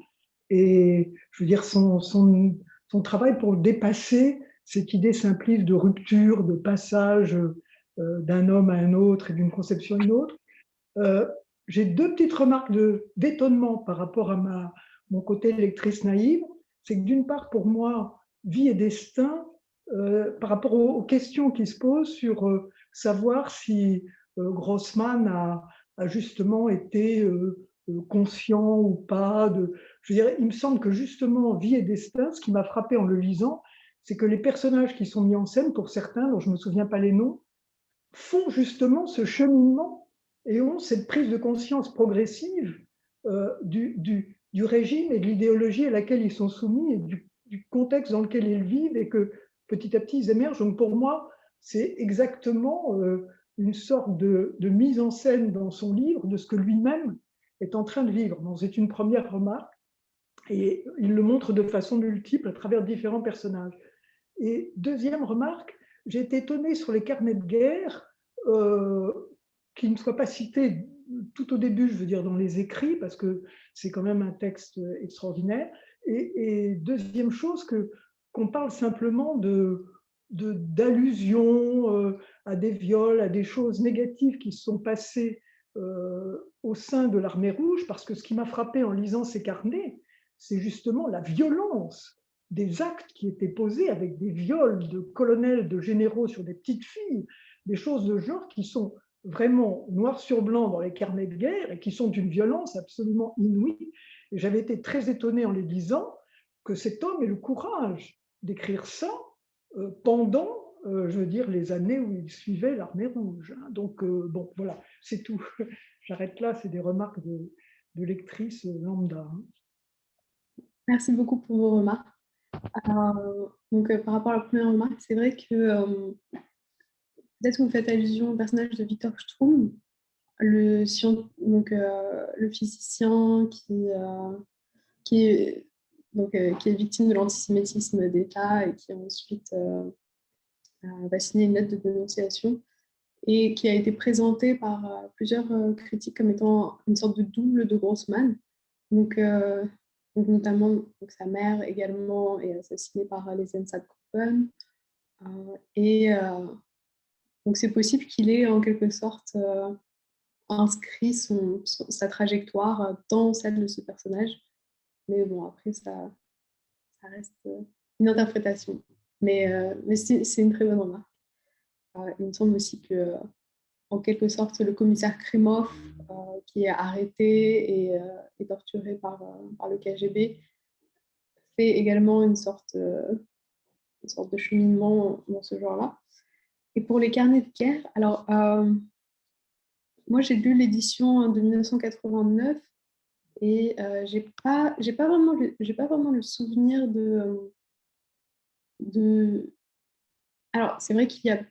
et je veux dire son travail pour dépasser cette idée simpliste de rupture, de passage d'un homme à un autre et d'une conception à une autre. J'ai deux petites remarques d'étonnement par rapport à mon côté lectrice naïve. C'est que d'une part, pour moi, Vie et Destin, par rapport aux questions qui se posent sur savoir si Grossman a justement été conscient ou pas. Je veux dire, il me semble que justement, Vie et Destin, ce qui m'a frappé en le lisant, c'est que les personnages qui sont mis en scène, pour certains, dont je ne me souviens pas les noms, font justement ce cheminement et ont cette prise de conscience progressive du régime et de l'idéologie à laquelle ils sont soumis et du contexte dans lequel ils vivent et que petit à petit ils émergent. Donc pour moi, c'est exactement une sorte de mise en scène dans son livre de ce que lui-même est en train de vivre. Donc c'est une première remarque et il le montre de façon multiple à travers différents personnages. Et deuxième remarque, j'ai été étonnée sur les carnets de guerre qu'ils ne soient pas cités tout au début, je veux dire, dans les écrits, parce que c'est quand même un texte extraordinaire. Et deuxième chose, qu'on parle simplement d'allusions à des viols, à des choses négatives qui se sont passées au sein de l'armée rouge, parce que ce qui m'a frappé en lisant ces carnets, c'est justement la violence des actes qui étaient posés avec des viols de colonels, de généraux sur des petites filles, des choses de genre qui sont vraiment noir sur blanc dans les carnets de guerre et qui sont d'une violence absolument inouïe. Et j'avais été très étonnée en les lisant que cet homme ait le courage d'écrire ça pendant, je veux dire, les années où il suivait l'armée rouge. Donc, bon, voilà, c'est tout. J'arrête là, c'est des remarques lectrice lambda. Merci beaucoup pour vos remarques. Donc, par rapport à la première remarque, c'est vrai que peut-être que vous faites allusion au personnage de Victor Stroum, le physicien qui est victime de l'antisémitisme d'État et qui ensuite va signer une lettre de dénonciation et qui a été présenté par plusieurs critiques comme étant une sorte de double de Grossman. Donc notamment sa mère également est assassinée par les Einsatzgruppen. Donc c'est possible qu'il ait en quelque sorte inscrit sa trajectoire dans celle de ce personnage. Mais bon, après, ça reste une interprétation. Mais c'est une très bonne remarque. Il me semble aussi que, en quelque sorte, le commissaire Krimov, qui est arrêté et torturé par le KGB, fait également une sorte de cheminement dans ce genre-là. Et pour les carnets de guerre, alors, moi, j'ai lu l'édition de 1989 et j'ai pas vraiment le souvenir de... Alors, c'est vrai qu'il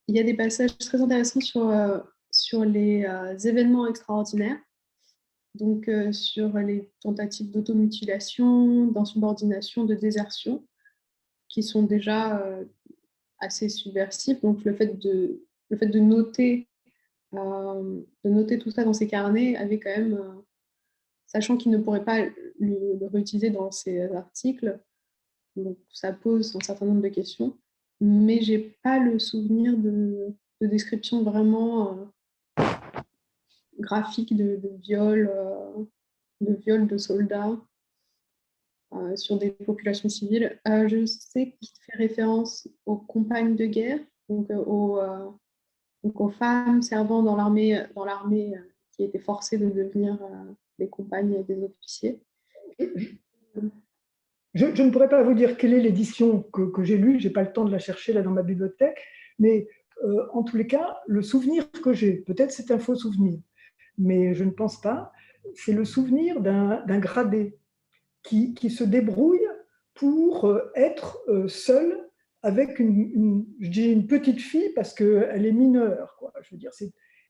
y a des passages très intéressants sur les événements extraordinaires, donc sur les tentatives d'automutilation, d'insubordination, de désertion, qui sont déjà assez subversifs. Donc, le fait de noter tout ça dans ses carnets avait quand même, sachant qu'il ne pourrait pas le réutiliser dans ses articles, donc ça pose un certain nombre de questions, mais j'ai pas le souvenir de description vraiment graphique de viol de soldats sur des populations civiles. Je sais qu'il fait référence aux compagnes de guerre, donc aux femmes servant dans l'armée qui étaient forcées de devenir des compagnes des officiers. Je ne pourrais pas vous dire quelle est l'édition que j'ai lue, je n'ai pas le temps de la chercher là dans ma bibliothèque, mais en tous les cas, le souvenir que j'ai, peut-être c'est un faux souvenir, mais je ne pense pas, c'est le souvenir d'un gradé qui se débrouille pour être seul avec je dis une petite fille parce qu'elle est mineure, quoi. Je veux dire,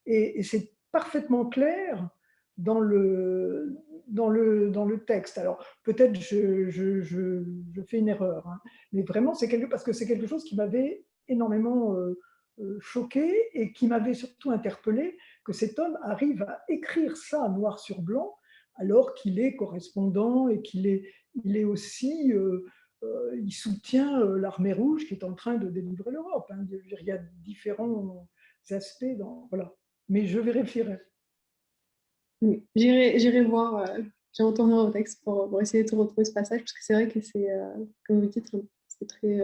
et c'est parfaitement clair dans le texte. Alors, peut-être je fais une erreur, hein, mais vraiment, parce que c'est quelque chose qui m'avait énormément choqué et qui m'avait surtout interpellé, que cet homme arrive à écrire ça noir sur blanc alors qu'il est correspondant et qu'il est aussi, il soutient l'armée rouge qui est en train de délivrer l'Europe. Hein. Il y a différents aspects voilà. Mais je vérifierai. Oui, j'irai voir, j'ai entendu au texte pour essayer de retrouver ce passage, parce que c'est vrai que c'est, comme vous dites, c'est très...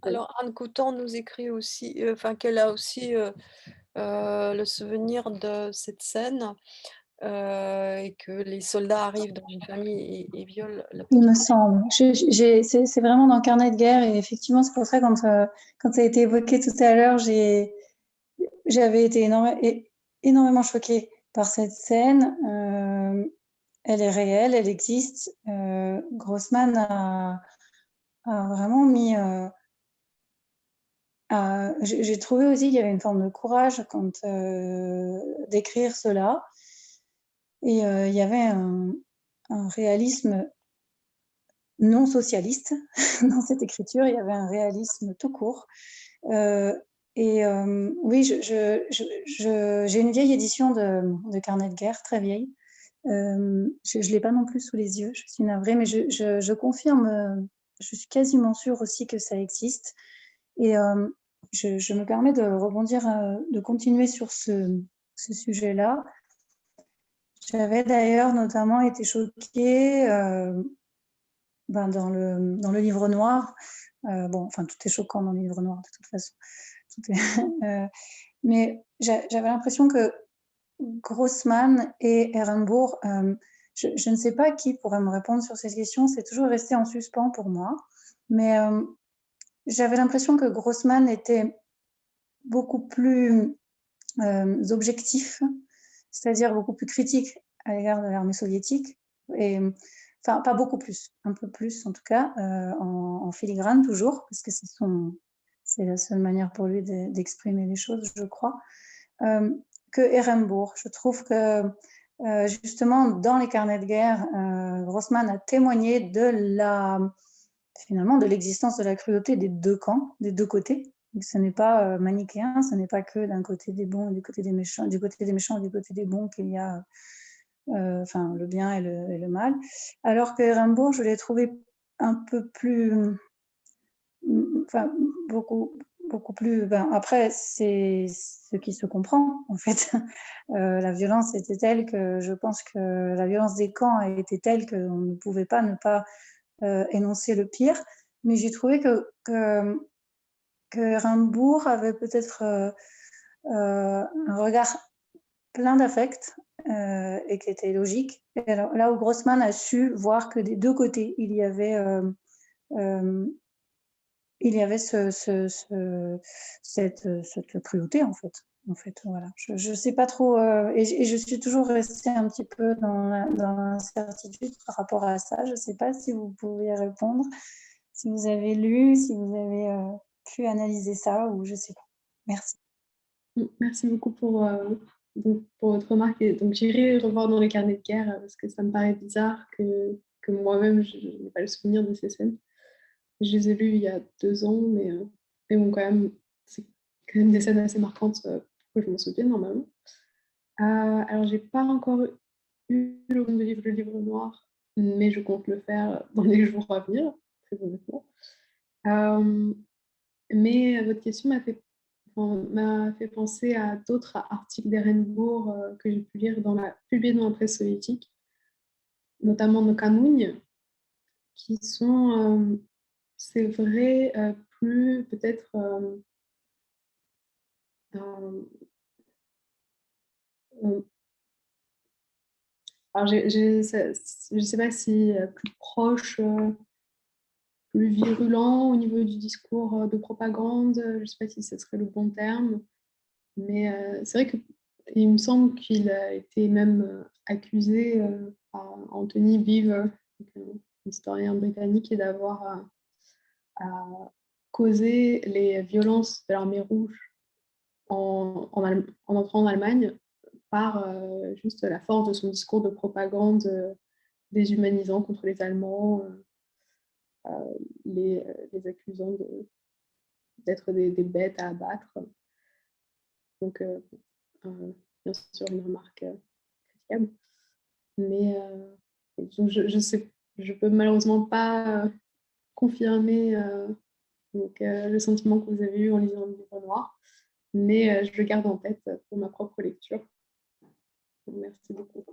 Alors, Anne Coutan nous écrit aussi, qu'elle a aussi le souvenir de cette scène et que les soldats arrivent dans une famille et violent la petite. Il me semble. C'est vraiment dans Carnet de guerre et effectivement, c'est pour ça quand ça a été évoqué tout à l'heure, j'avais été énormément choquée par cette scène. Elle est réelle, elle existe. Grossman a vraiment mis... j'ai trouvé aussi qu'il y avait une forme de courage quand d'écrire cela. Et il y avait un réalisme non socialiste dans cette écriture. Il y avait un réalisme tout court. Oui, j'ai une vieille édition de Carnet de guerre, très vieille. Je ne l'ai pas non plus sous les yeux, je suis navrée, mais je confirme, je suis quasiment sûre aussi que ça existe. Et je me permets de rebondir, de continuer sur ce sujet-là. J'avais d'ailleurs notamment été choquée dans le livre noir. Tout est choquant dans le livre noir de toute façon. Mais j'avais l'impression que Grossman et Ehrenburg, je ne sais pas qui pourrait me répondre sur cette question, c'est toujours resté en suspens pour moi, mais j'avais l'impression que Grossman était beaucoup plus objectif, c'est-à-dire beaucoup plus critique à l'égard de l'armée soviétique, et enfin pas beaucoup plus, un peu plus en tout cas, en filigrane toujours, parce que c'est la seule manière pour lui d'exprimer les choses, je crois, que Ehrenburg. Je trouve que justement dans les carnets de guerre, Grossman a témoigné finalement de l'existence de la cruauté des deux camps, des deux côtés. Donc, ce n'est pas manichéen, ce n'est pas que d'un côté des bons et du côté des méchants, du côté des méchants et du côté des bons qu'il y a enfin, le bien et le mal. Alors que Ehrenburg, je l'ai trouvé un peu plus, enfin, beaucoup plus. Ben, après, c'est ce qui se comprend, en fait. La violence était telle que je pense que la violence des camps a été telle qu'on ne pouvait pas ne pas énoncer le pire. Mais j'ai trouvé que Rimbourg avait peut-être un regard plein d'affect et qui était logique. Et alors, là où Grossman a su voir que des deux côtés, il y avait cette cruauté, en fait. Voilà. Je sais pas trop, et je suis toujours restée un petit peu dans l'incertitude par rapport à ça. Je sais pas si vous pouvez répondre, si vous avez lu, si vous avez pu analyser ça, ou je sais pas. Merci. Merci beaucoup pour votre remarque. Et donc, j'irai revoir dans les carnets de guerre parce que ça me paraît bizarre que moi-même, je n'ai pas le souvenir de ces scènes. Je les ai lues il y a 2 ans, mais bon, quand même, c'est quand même des scènes assez marquantes pour que je m'en souvienne normalement. Alors, j'ai pas encore eu l'occasion de lire le livre noir, mais je compte le faire dans les jours à venir, très honnêtement. Mais votre question m'a fait penser à d'autres articles d'Ehrenburg que j'ai pu lire publiés dans la presse soviétique, notamment dans Kamougne, qui sont, c'est vrai, plus peut-être alors je sais pas si plus proche, plus virulent au niveau du discours de propagande, je sais pas si ce serait le bon terme, mais c'est vrai qu'il me semble qu'il a été même accusé par Anthony Beevor, un historien britannique, et d'avoir causé les violences de l'armée rouge en entrant en Allemagne par juste la force de son discours de propagande déshumanisant contre les Allemands, les accusant d'être des bêtes à abattre. Donc, bien sûr, une remarque critiquable. Mais donc je peux malheureusement pas confirmer le sentiment que vous avez eu en lisant le livre noir, mais je le garde en tête pour ma propre lecture. Merci beaucoup.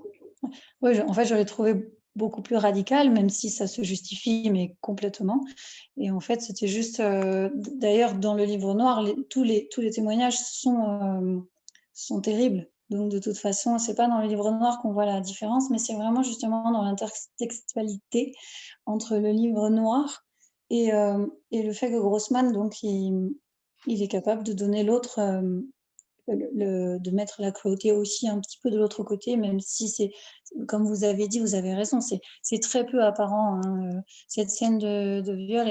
Oui, en fait, je l'ai trouvé beaucoup plus radical, même si ça se justifie, mais complètement. Et en fait, c'était juste... D'ailleurs, dans le livre noir, tous les témoignages sont terribles. Donc, de toute façon, c'est pas dans le livre noir qu'on voit la différence, mais c'est vraiment justement dans l'intertextualité entre le livre noir et le fait que Grossman, donc, il est capable de donner l'autre... de mettre la cruauté aussi un petit peu de l'autre côté, même si c'est, comme vous avez dit, vous avez raison, c'est très peu apparent. Hein. Cette scène de viol,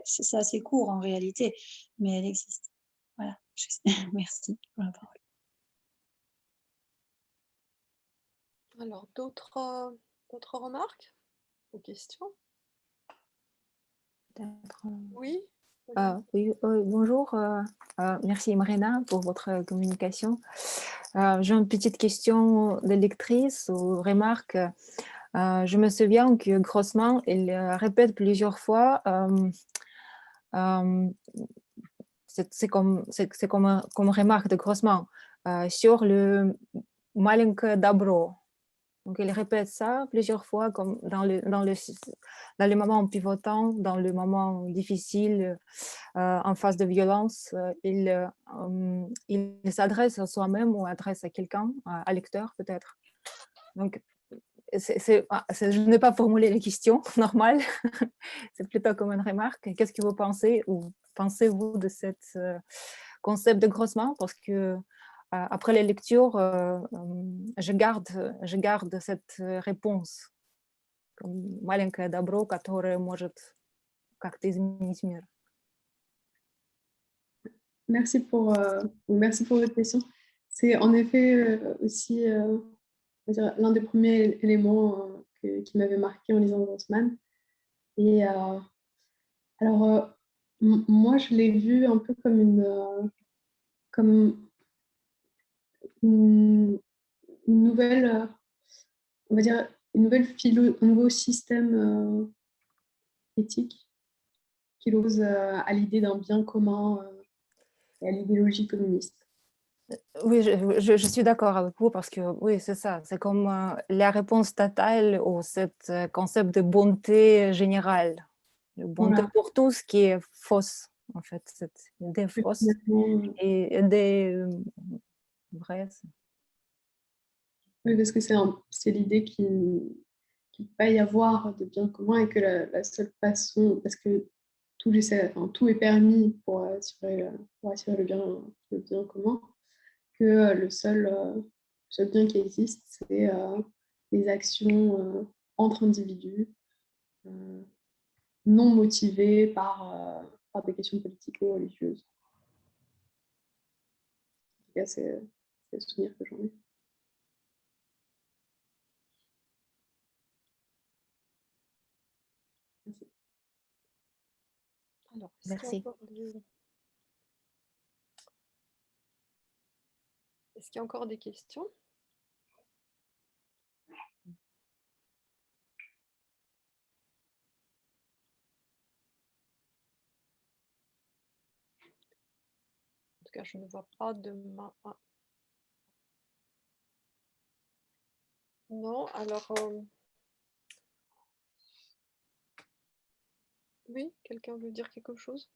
c'est assez court en réalité, mais elle existe. Voilà. Merci pour la parole. Alors, d'autres remarques ou questions? Oui. Oui, bonjour. Merci Marina pour votre communication. J'ai une petite question de lectrice ou remarque. Je me souviens que Grossman, il répète plusieurs fois, c'est comme remarque de Grossman, sur le маленькое добро. Donc, il répète ça plusieurs fois comme dans les moments pivotants, dans le moment difficile, en phase de violence. Il s'adresse à soi-même ou adresse à quelqu'un, à lecteur peut-être. Donc, je n'ai pas formulé les questions normales. C'est plutôt comme une remarque. Qu'est-ce que vous pensez ou pensez-vous de ce concept de Grossman? Parce que après la lecture, je garde cette réponse. Comme маленькое добро, которое может как-то изменить мир. Merci pour votre question. C'est en effet aussi on va dire, l'un des premiers éléments qui m'avait marqué en lisant Grossman. Et alors, moi, je l'ai vu un peu comme une nouvelle, on va dire, une nouvelle un nouveau système éthique qui oppose à l'idée d'un bien commun et à l'idéologie communiste. Oui, je suis d'accord avec vous parce que oui, c'est ça. C'est comme la réponse totale au cet concept de bonté générale. De bonté Voilà. pour tous qui est fausse, en fait. C'est des fausses et des vraies. Oui, parce que c'est l'idée qu'il ne peut pas y avoir de bien commun et que la seule façon, parce que tout est permis pour assurer le bien commun, que le seul bien qui existe, c'est les actions entre individus non motivées par des questions politiques ou religieuses. En tout cas, c'est le souvenir que j'en ai. Merci. Alors, Merci. Est-ce qu'il y a encore des questions? En tout cas, je ne vois pas de main. Non, alors... Oui, quelqu'un veut dire quelque chose?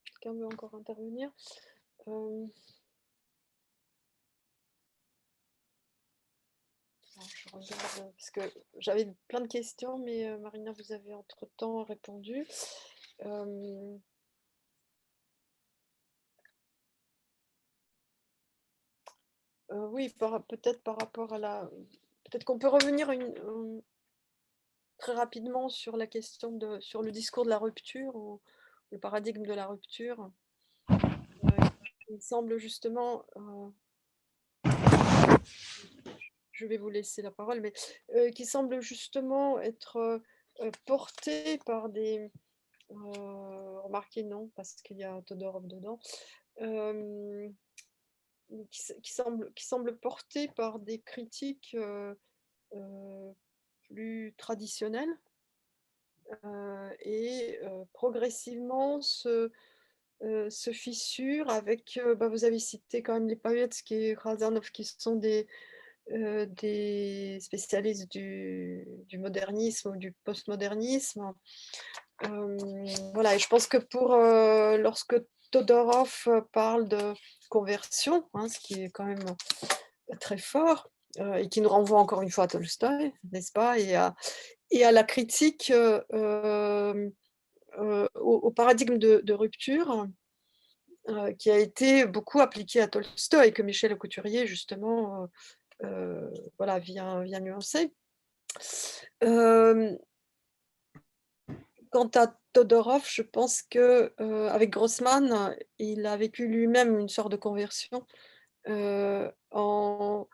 Quelqu'un veut encore intervenir? Je regarde, parce que j'avais plein de questions, mais Marina, vous avez entre-temps répondu. Oui, peut-être par rapport à la... Peut-être qu'on peut revenir très rapidement sur la question sur le discours de la rupture ou le paradigme de la rupture. Il me semble justement... je vais vous laisser la parole, mais qui semble justement être porté par des... remarquez, non, parce qu'il y a Todorov dedans. Qui semble porté par des critiques plus traditionnelles et progressivement se fissure avec, vous avez cité quand même les Paevetsky et Razanov qui sont des spécialistes du modernisme ou du postmodernisme. Voilà, et je pense que lorsque Todorov parle de conversion, hein, ce qui est quand même très fort, et qui nous renvoie encore une fois à Tolstoï, n'est-ce pas, et à la critique au paradigme de rupture qui a été beaucoup appliqué à Tolstoï, que Michel Couturier, justement, voilà, vient nuancer. Quant à Todorov, je pense qu'avec Grossman, il a vécu lui-même une sorte de conversion en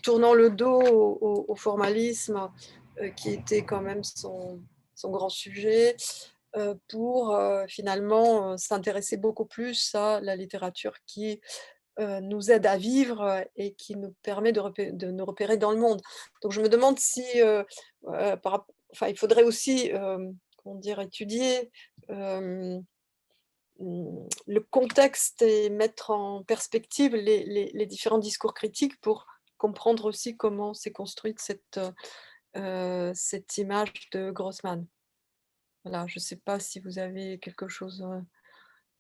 tournant le dos au formalisme qui était quand même son grand sujet, pour finalement s'intéresser beaucoup plus à la littérature qui nous aide à vivre et qui nous permet de nous repérer dans le monde. Donc je me demande si, il faudrait aussi étudier le contexte et mettre en perspective les différents discours critiques pour comprendre aussi comment s'est construite cette image de Grossman. Voilà, je ne sais pas si vous avez quelque chose...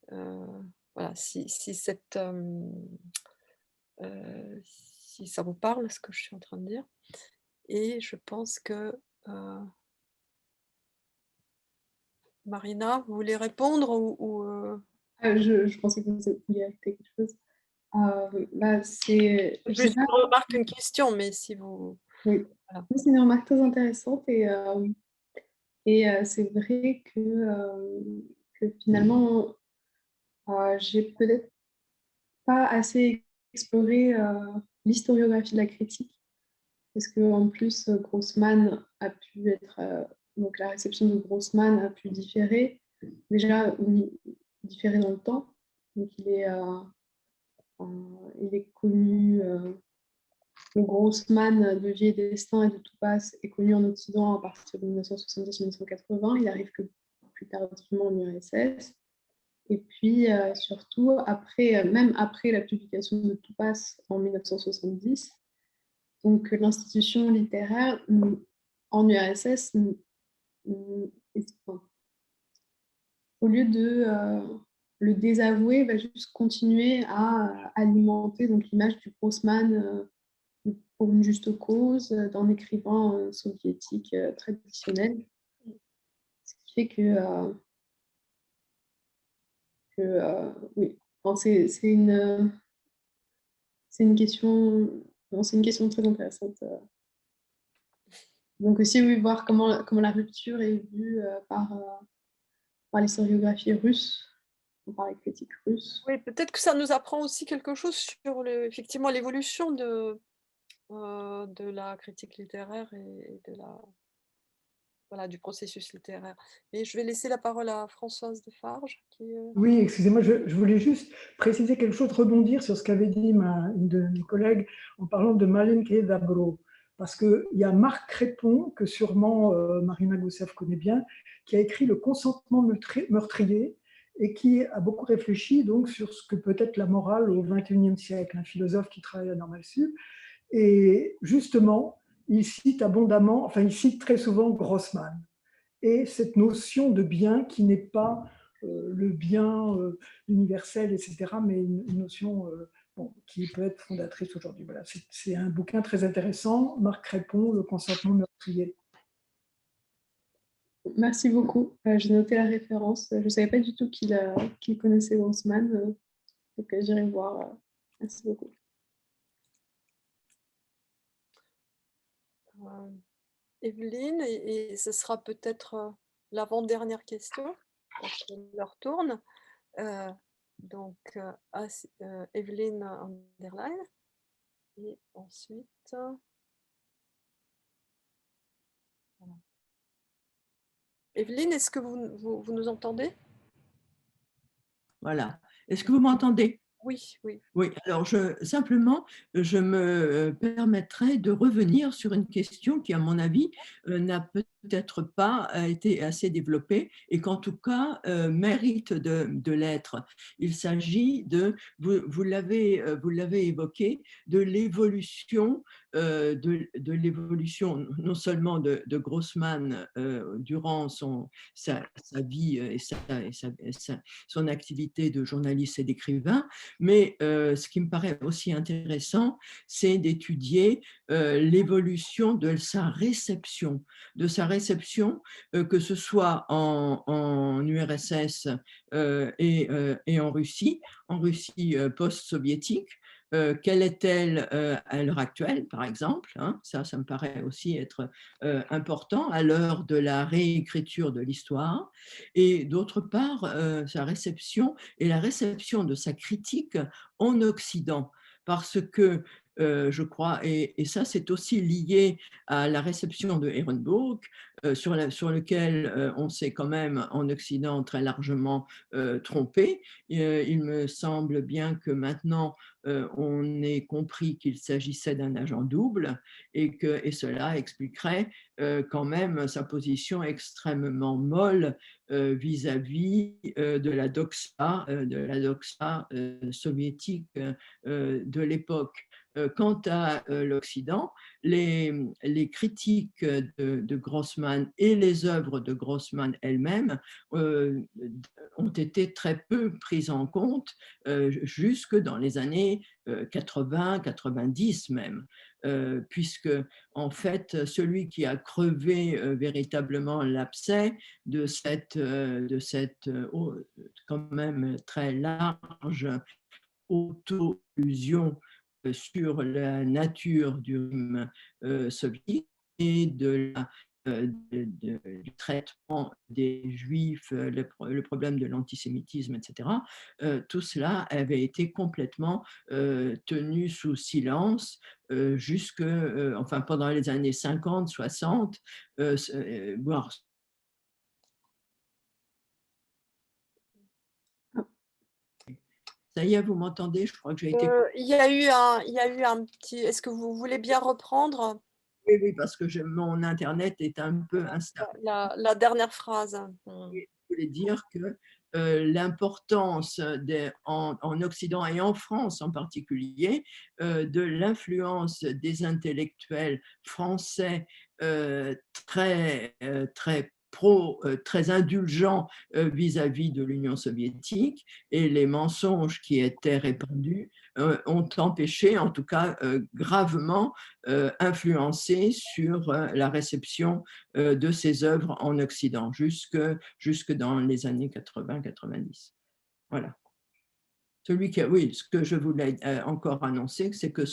voilà, si ça vous parle, ce que je suis en train de dire. Et je pense que... Marina, vous voulez répondre ou Je pensais que vous vouliez ajouter quelque chose. Bah, c'est, je sais Juste pas, une remarque, une question, mais si vous... oui. Voilà. C'est une remarque très intéressante et c'est vrai que finalement, j'ai peut-être pas assez exploré l'historiographie de la critique parce qu'en plus, Grossman a pu être, donc la réception de Grossman a pu différer, déjà différer dans le temps. Donc il est connu, le Grossman de Vieil Destin et de Toupas est connu en Occident à partir de 1970-1980. Il arrive que plus tardivement en URSS. Et puis surtout, même après la publication de Toupas en 1970, donc l'institution littéraire en URSS, au lieu de le désavouer, va juste continuer à alimenter l'image du Grossman pour une juste cause d'un écrivain soviétique traditionnel. Ce qui fait oui, enfin, c'est une question très intéressante. Donc aussi, oui, voir comment la rupture est vue par l'historiographie russe, par les critiques russes. Oui, peut-être que ça nous apprend aussi quelque chose sur effectivement l'évolution de la critique littéraire et voilà, du processus littéraire. Et je vais laisser la parole à Françoise Defarge. Oui, excusez-moi, je voulais juste préciser quelque chose, rebondir sur ce qu'avait dit une de mes collègues en parlant de Malenké Dabro. Parce qu'il y a Marc Crépon, que sûrement Marina Gousseff connaît bien, qui a écrit Le consentement meurtrier et qui a beaucoup réfléchi donc, sur ce que peut être la morale au XXIe siècle, un philosophe qui travaille à Normal Sup. Et justement, il cite abondamment, enfin, il cite très souvent Grossman. Et cette notion de bien qui n'est pas le bien universel, etc., mais une notion qui peut être fondatrice aujourd'hui. Voilà, c'est un bouquin très intéressant. Marc Crépon, Le consentement meurtrier. Merci beaucoup. J'ai noté la référence. Je ne savais pas du tout qu'il connaissait Grossman. Donc j'irai voir. Merci beaucoup. Evelyne, et ce sera peut-être l'avant-dernière question, parce qu'on leur tourne. Donc, Evelyne Underline. Et ensuite... Voilà. Evelyne, est-ce que vous nous entendez? Voilà. Est-ce que vous m'entendez? Oui, oui. Oui, alors simplement, je me permettrai de revenir sur une question qui, à mon avis, n'a peut-être pas été assez développée et qu'en tout cas mérite de l'être. Il s'agit vous l'avez évoqué, de l'évolution non seulement de Grossman durant sa vie et son activité de journaliste et d'écrivain, mais ce qui me paraît aussi intéressant, c'est d'étudier l'évolution de sa réception, que ce soit en URSS et en Russie post-soviétique. Quelle est-elle à l'heure actuelle, par exemple, hein, ça me paraît aussi être important à l'heure de la réécriture de l'histoire, et d'autre part, sa réception et la réception de sa critique en Occident, parce que je crois, et ça c'est aussi lié à la réception de Ehrenburg, sur lequel on s'est quand même en Occident très largement trompé. Il me semble bien que maintenant on ait compris qu'il s'agissait d'un agent double et cela expliquerait quand même sa position extrêmement molle vis-à-vis de la doxa soviétique de l'époque. quant à l'Occident, les critiques de Grossman et les œuvres de Grossman elles-mêmes ont été très peu prises en compte jusque dans les années 80, 90 même, puisque en fait, celui qui a crevé véritablement l'abcès de cette quand même très large auto-illusion sur la nature du régime soviétique et du traitement des juifs, le problème de l'antisémitisme, etc. Tout cela avait été complètement tenu sous silence jusque, enfin, pendant les années 50, 60, voire. Ça y est, vous m'entendez? Je crois que j'ai été... Il y a eu un petit... Est-ce que vous voulez bien reprendre? Oui, oui, parce que mon Internet est un peu instable. La dernière phrase. Je voulais dire que l'importance en Occident et en France en particulier de l'influence des intellectuels français très très indulgents vis-à-vis de l'Union soviétique, et les mensonges qui étaient répandus ont empêché, en tout cas gravement influencé sur la réception de ces œuvres en Occident, jusque dans les années 80-90. Voilà. Oui, ce que je voulais encore annoncer, c'est que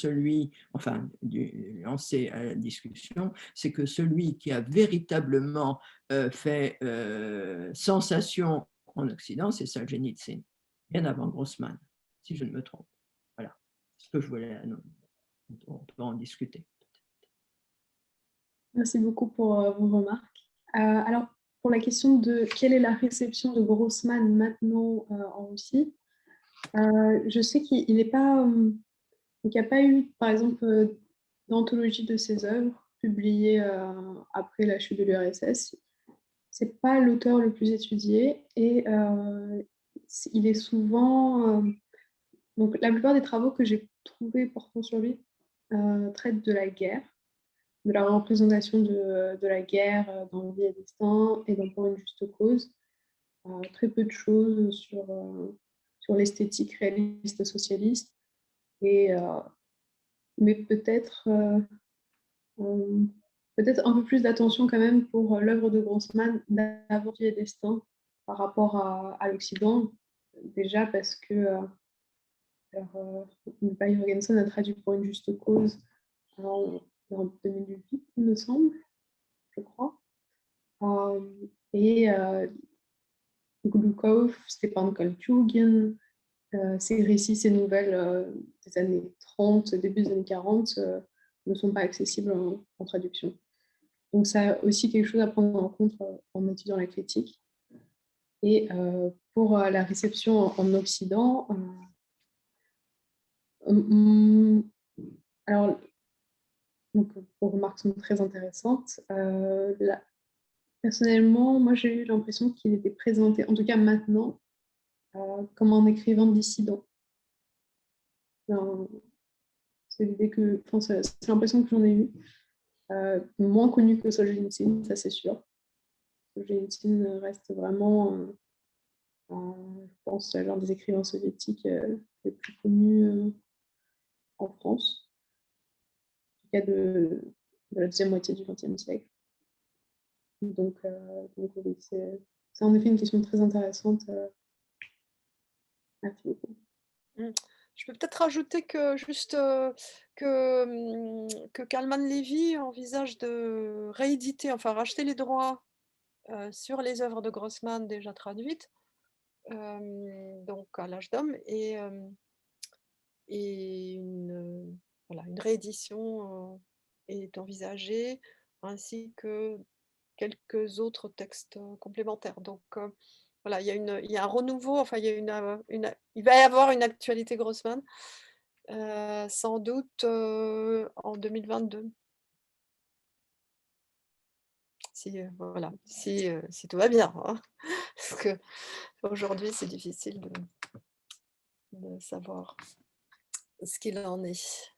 lancer à la discussion, c'est que celui qui a véritablement fait sensation en Occident, c'est Solzhenitsyn, bien avant Grossman, si je ne me trompe. Voilà, ce que je voulais annoncer. On peut en discuter. Merci beaucoup pour vos remarques. Alors, pour la question de quelle est la réception de Grossman maintenant en Russie, je sais qu'il n'est pas... il n'y a pas eu, par exemple, d'anthologie de ses œuvres publiées après la chute de l'URSS. Ce n'est pas l'auteur le plus étudié et il est souvent... donc, la plupart des travaux que j'ai trouvés portant sur lui traitent de la guerre, de la représentation de la guerre dans Vie et Destin et dans Pour une juste cause. Très peu de choses sur l'esthétique réaliste socialiste. Mais peut-être un peu plus d'attention quand même pour l'œuvre de Grossman d'Avant Vie et Destin par rapport à l'Occident. Déjà parce que Bayer Jorgensen a traduit Pour une juste cause en 2008, il me semble, je crois. Et Glukov, Stepan Kolchugin, ces récits, ces nouvelles des années 30, début des années 40 ne sont pas accessibles en traduction. Donc, ça a aussi quelque chose à prendre en compte en étudiant la critique. Et pour la réception en Occident, alors, donc, vos remarques sont très intéressantes. Personnellement, moi, j'ai eu l'impression qu'il était présenté, en tout cas maintenant, comme un écrivain dissident. C'est l'idée que, c'est l'impression que j'en ai eue. Moins connu que Solzhenitsyn, ça c'est sûr. Solzhenitsyn reste vraiment, je pense, l'un des écrivains soviétiques les plus connus en France, en tout cas de la deuxième moitié du XXe siècle. Donc oui, c'est en effet une question très intéressante. Merci beaucoup. Je peux peut-être rajouter que que Kalman Levy envisage de rééditer, enfin racheter les droits sur les œuvres de Grossman déjà traduites, donc à l'âge d'homme, et une réédition est envisagée, ainsi que quelques autres textes complémentaires. Donc voilà, il y a un renouveau, enfin il va y avoir une actualité Grossman, sans doute en 2022. Voilà, si tout va bien, hein, parce qu'aujourd'hui c'est difficile de savoir ce qu'il en est.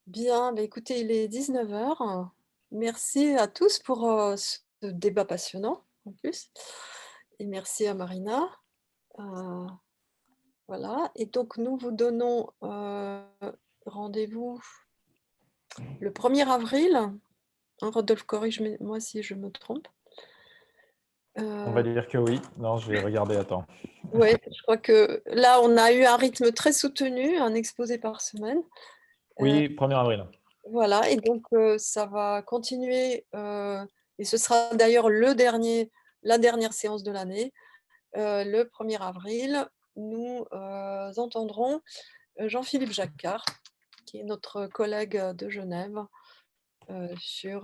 Bien, bah, écoutez, il est 19 h. Merci à tous pour ce débat passionnant, en plus. Et merci à Marina. Voilà, et donc nous vous donnons rendez-vous le 1er avril. Hein, Rodolphe, corrige-moi si je me trompe. On va dire que oui. Non, je vais regarder, attends. Oui, je crois que là, on a eu un rythme très soutenu, un exposé par semaine. Oui, 1er avril. Voilà, et donc ça va continuer, et ce sera d'ailleurs la dernière séance de l'année. Le 1er avril, nous entendrons Jean-Philippe Jacquard, qui est notre collègue de Genève, sur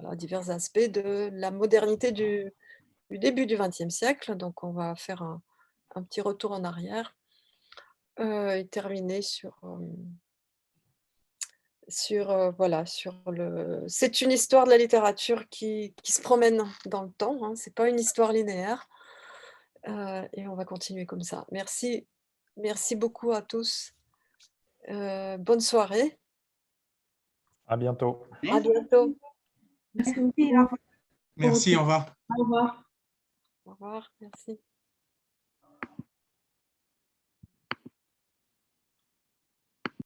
voilà, divers aspects de la modernité du début du XXe siècle. Donc on va faire un petit retour en arrière et terminer sur voilà, c'est une histoire de la littérature qui se promène dans le temps, hein, c'est pas une histoire linéaire, et on va continuer comme ça. Merci beaucoup à tous. Bonne soirée. À bientôt. À bientôt. Merci beaucoup. Merci, au revoir. Au revoir. Au revoir, merci.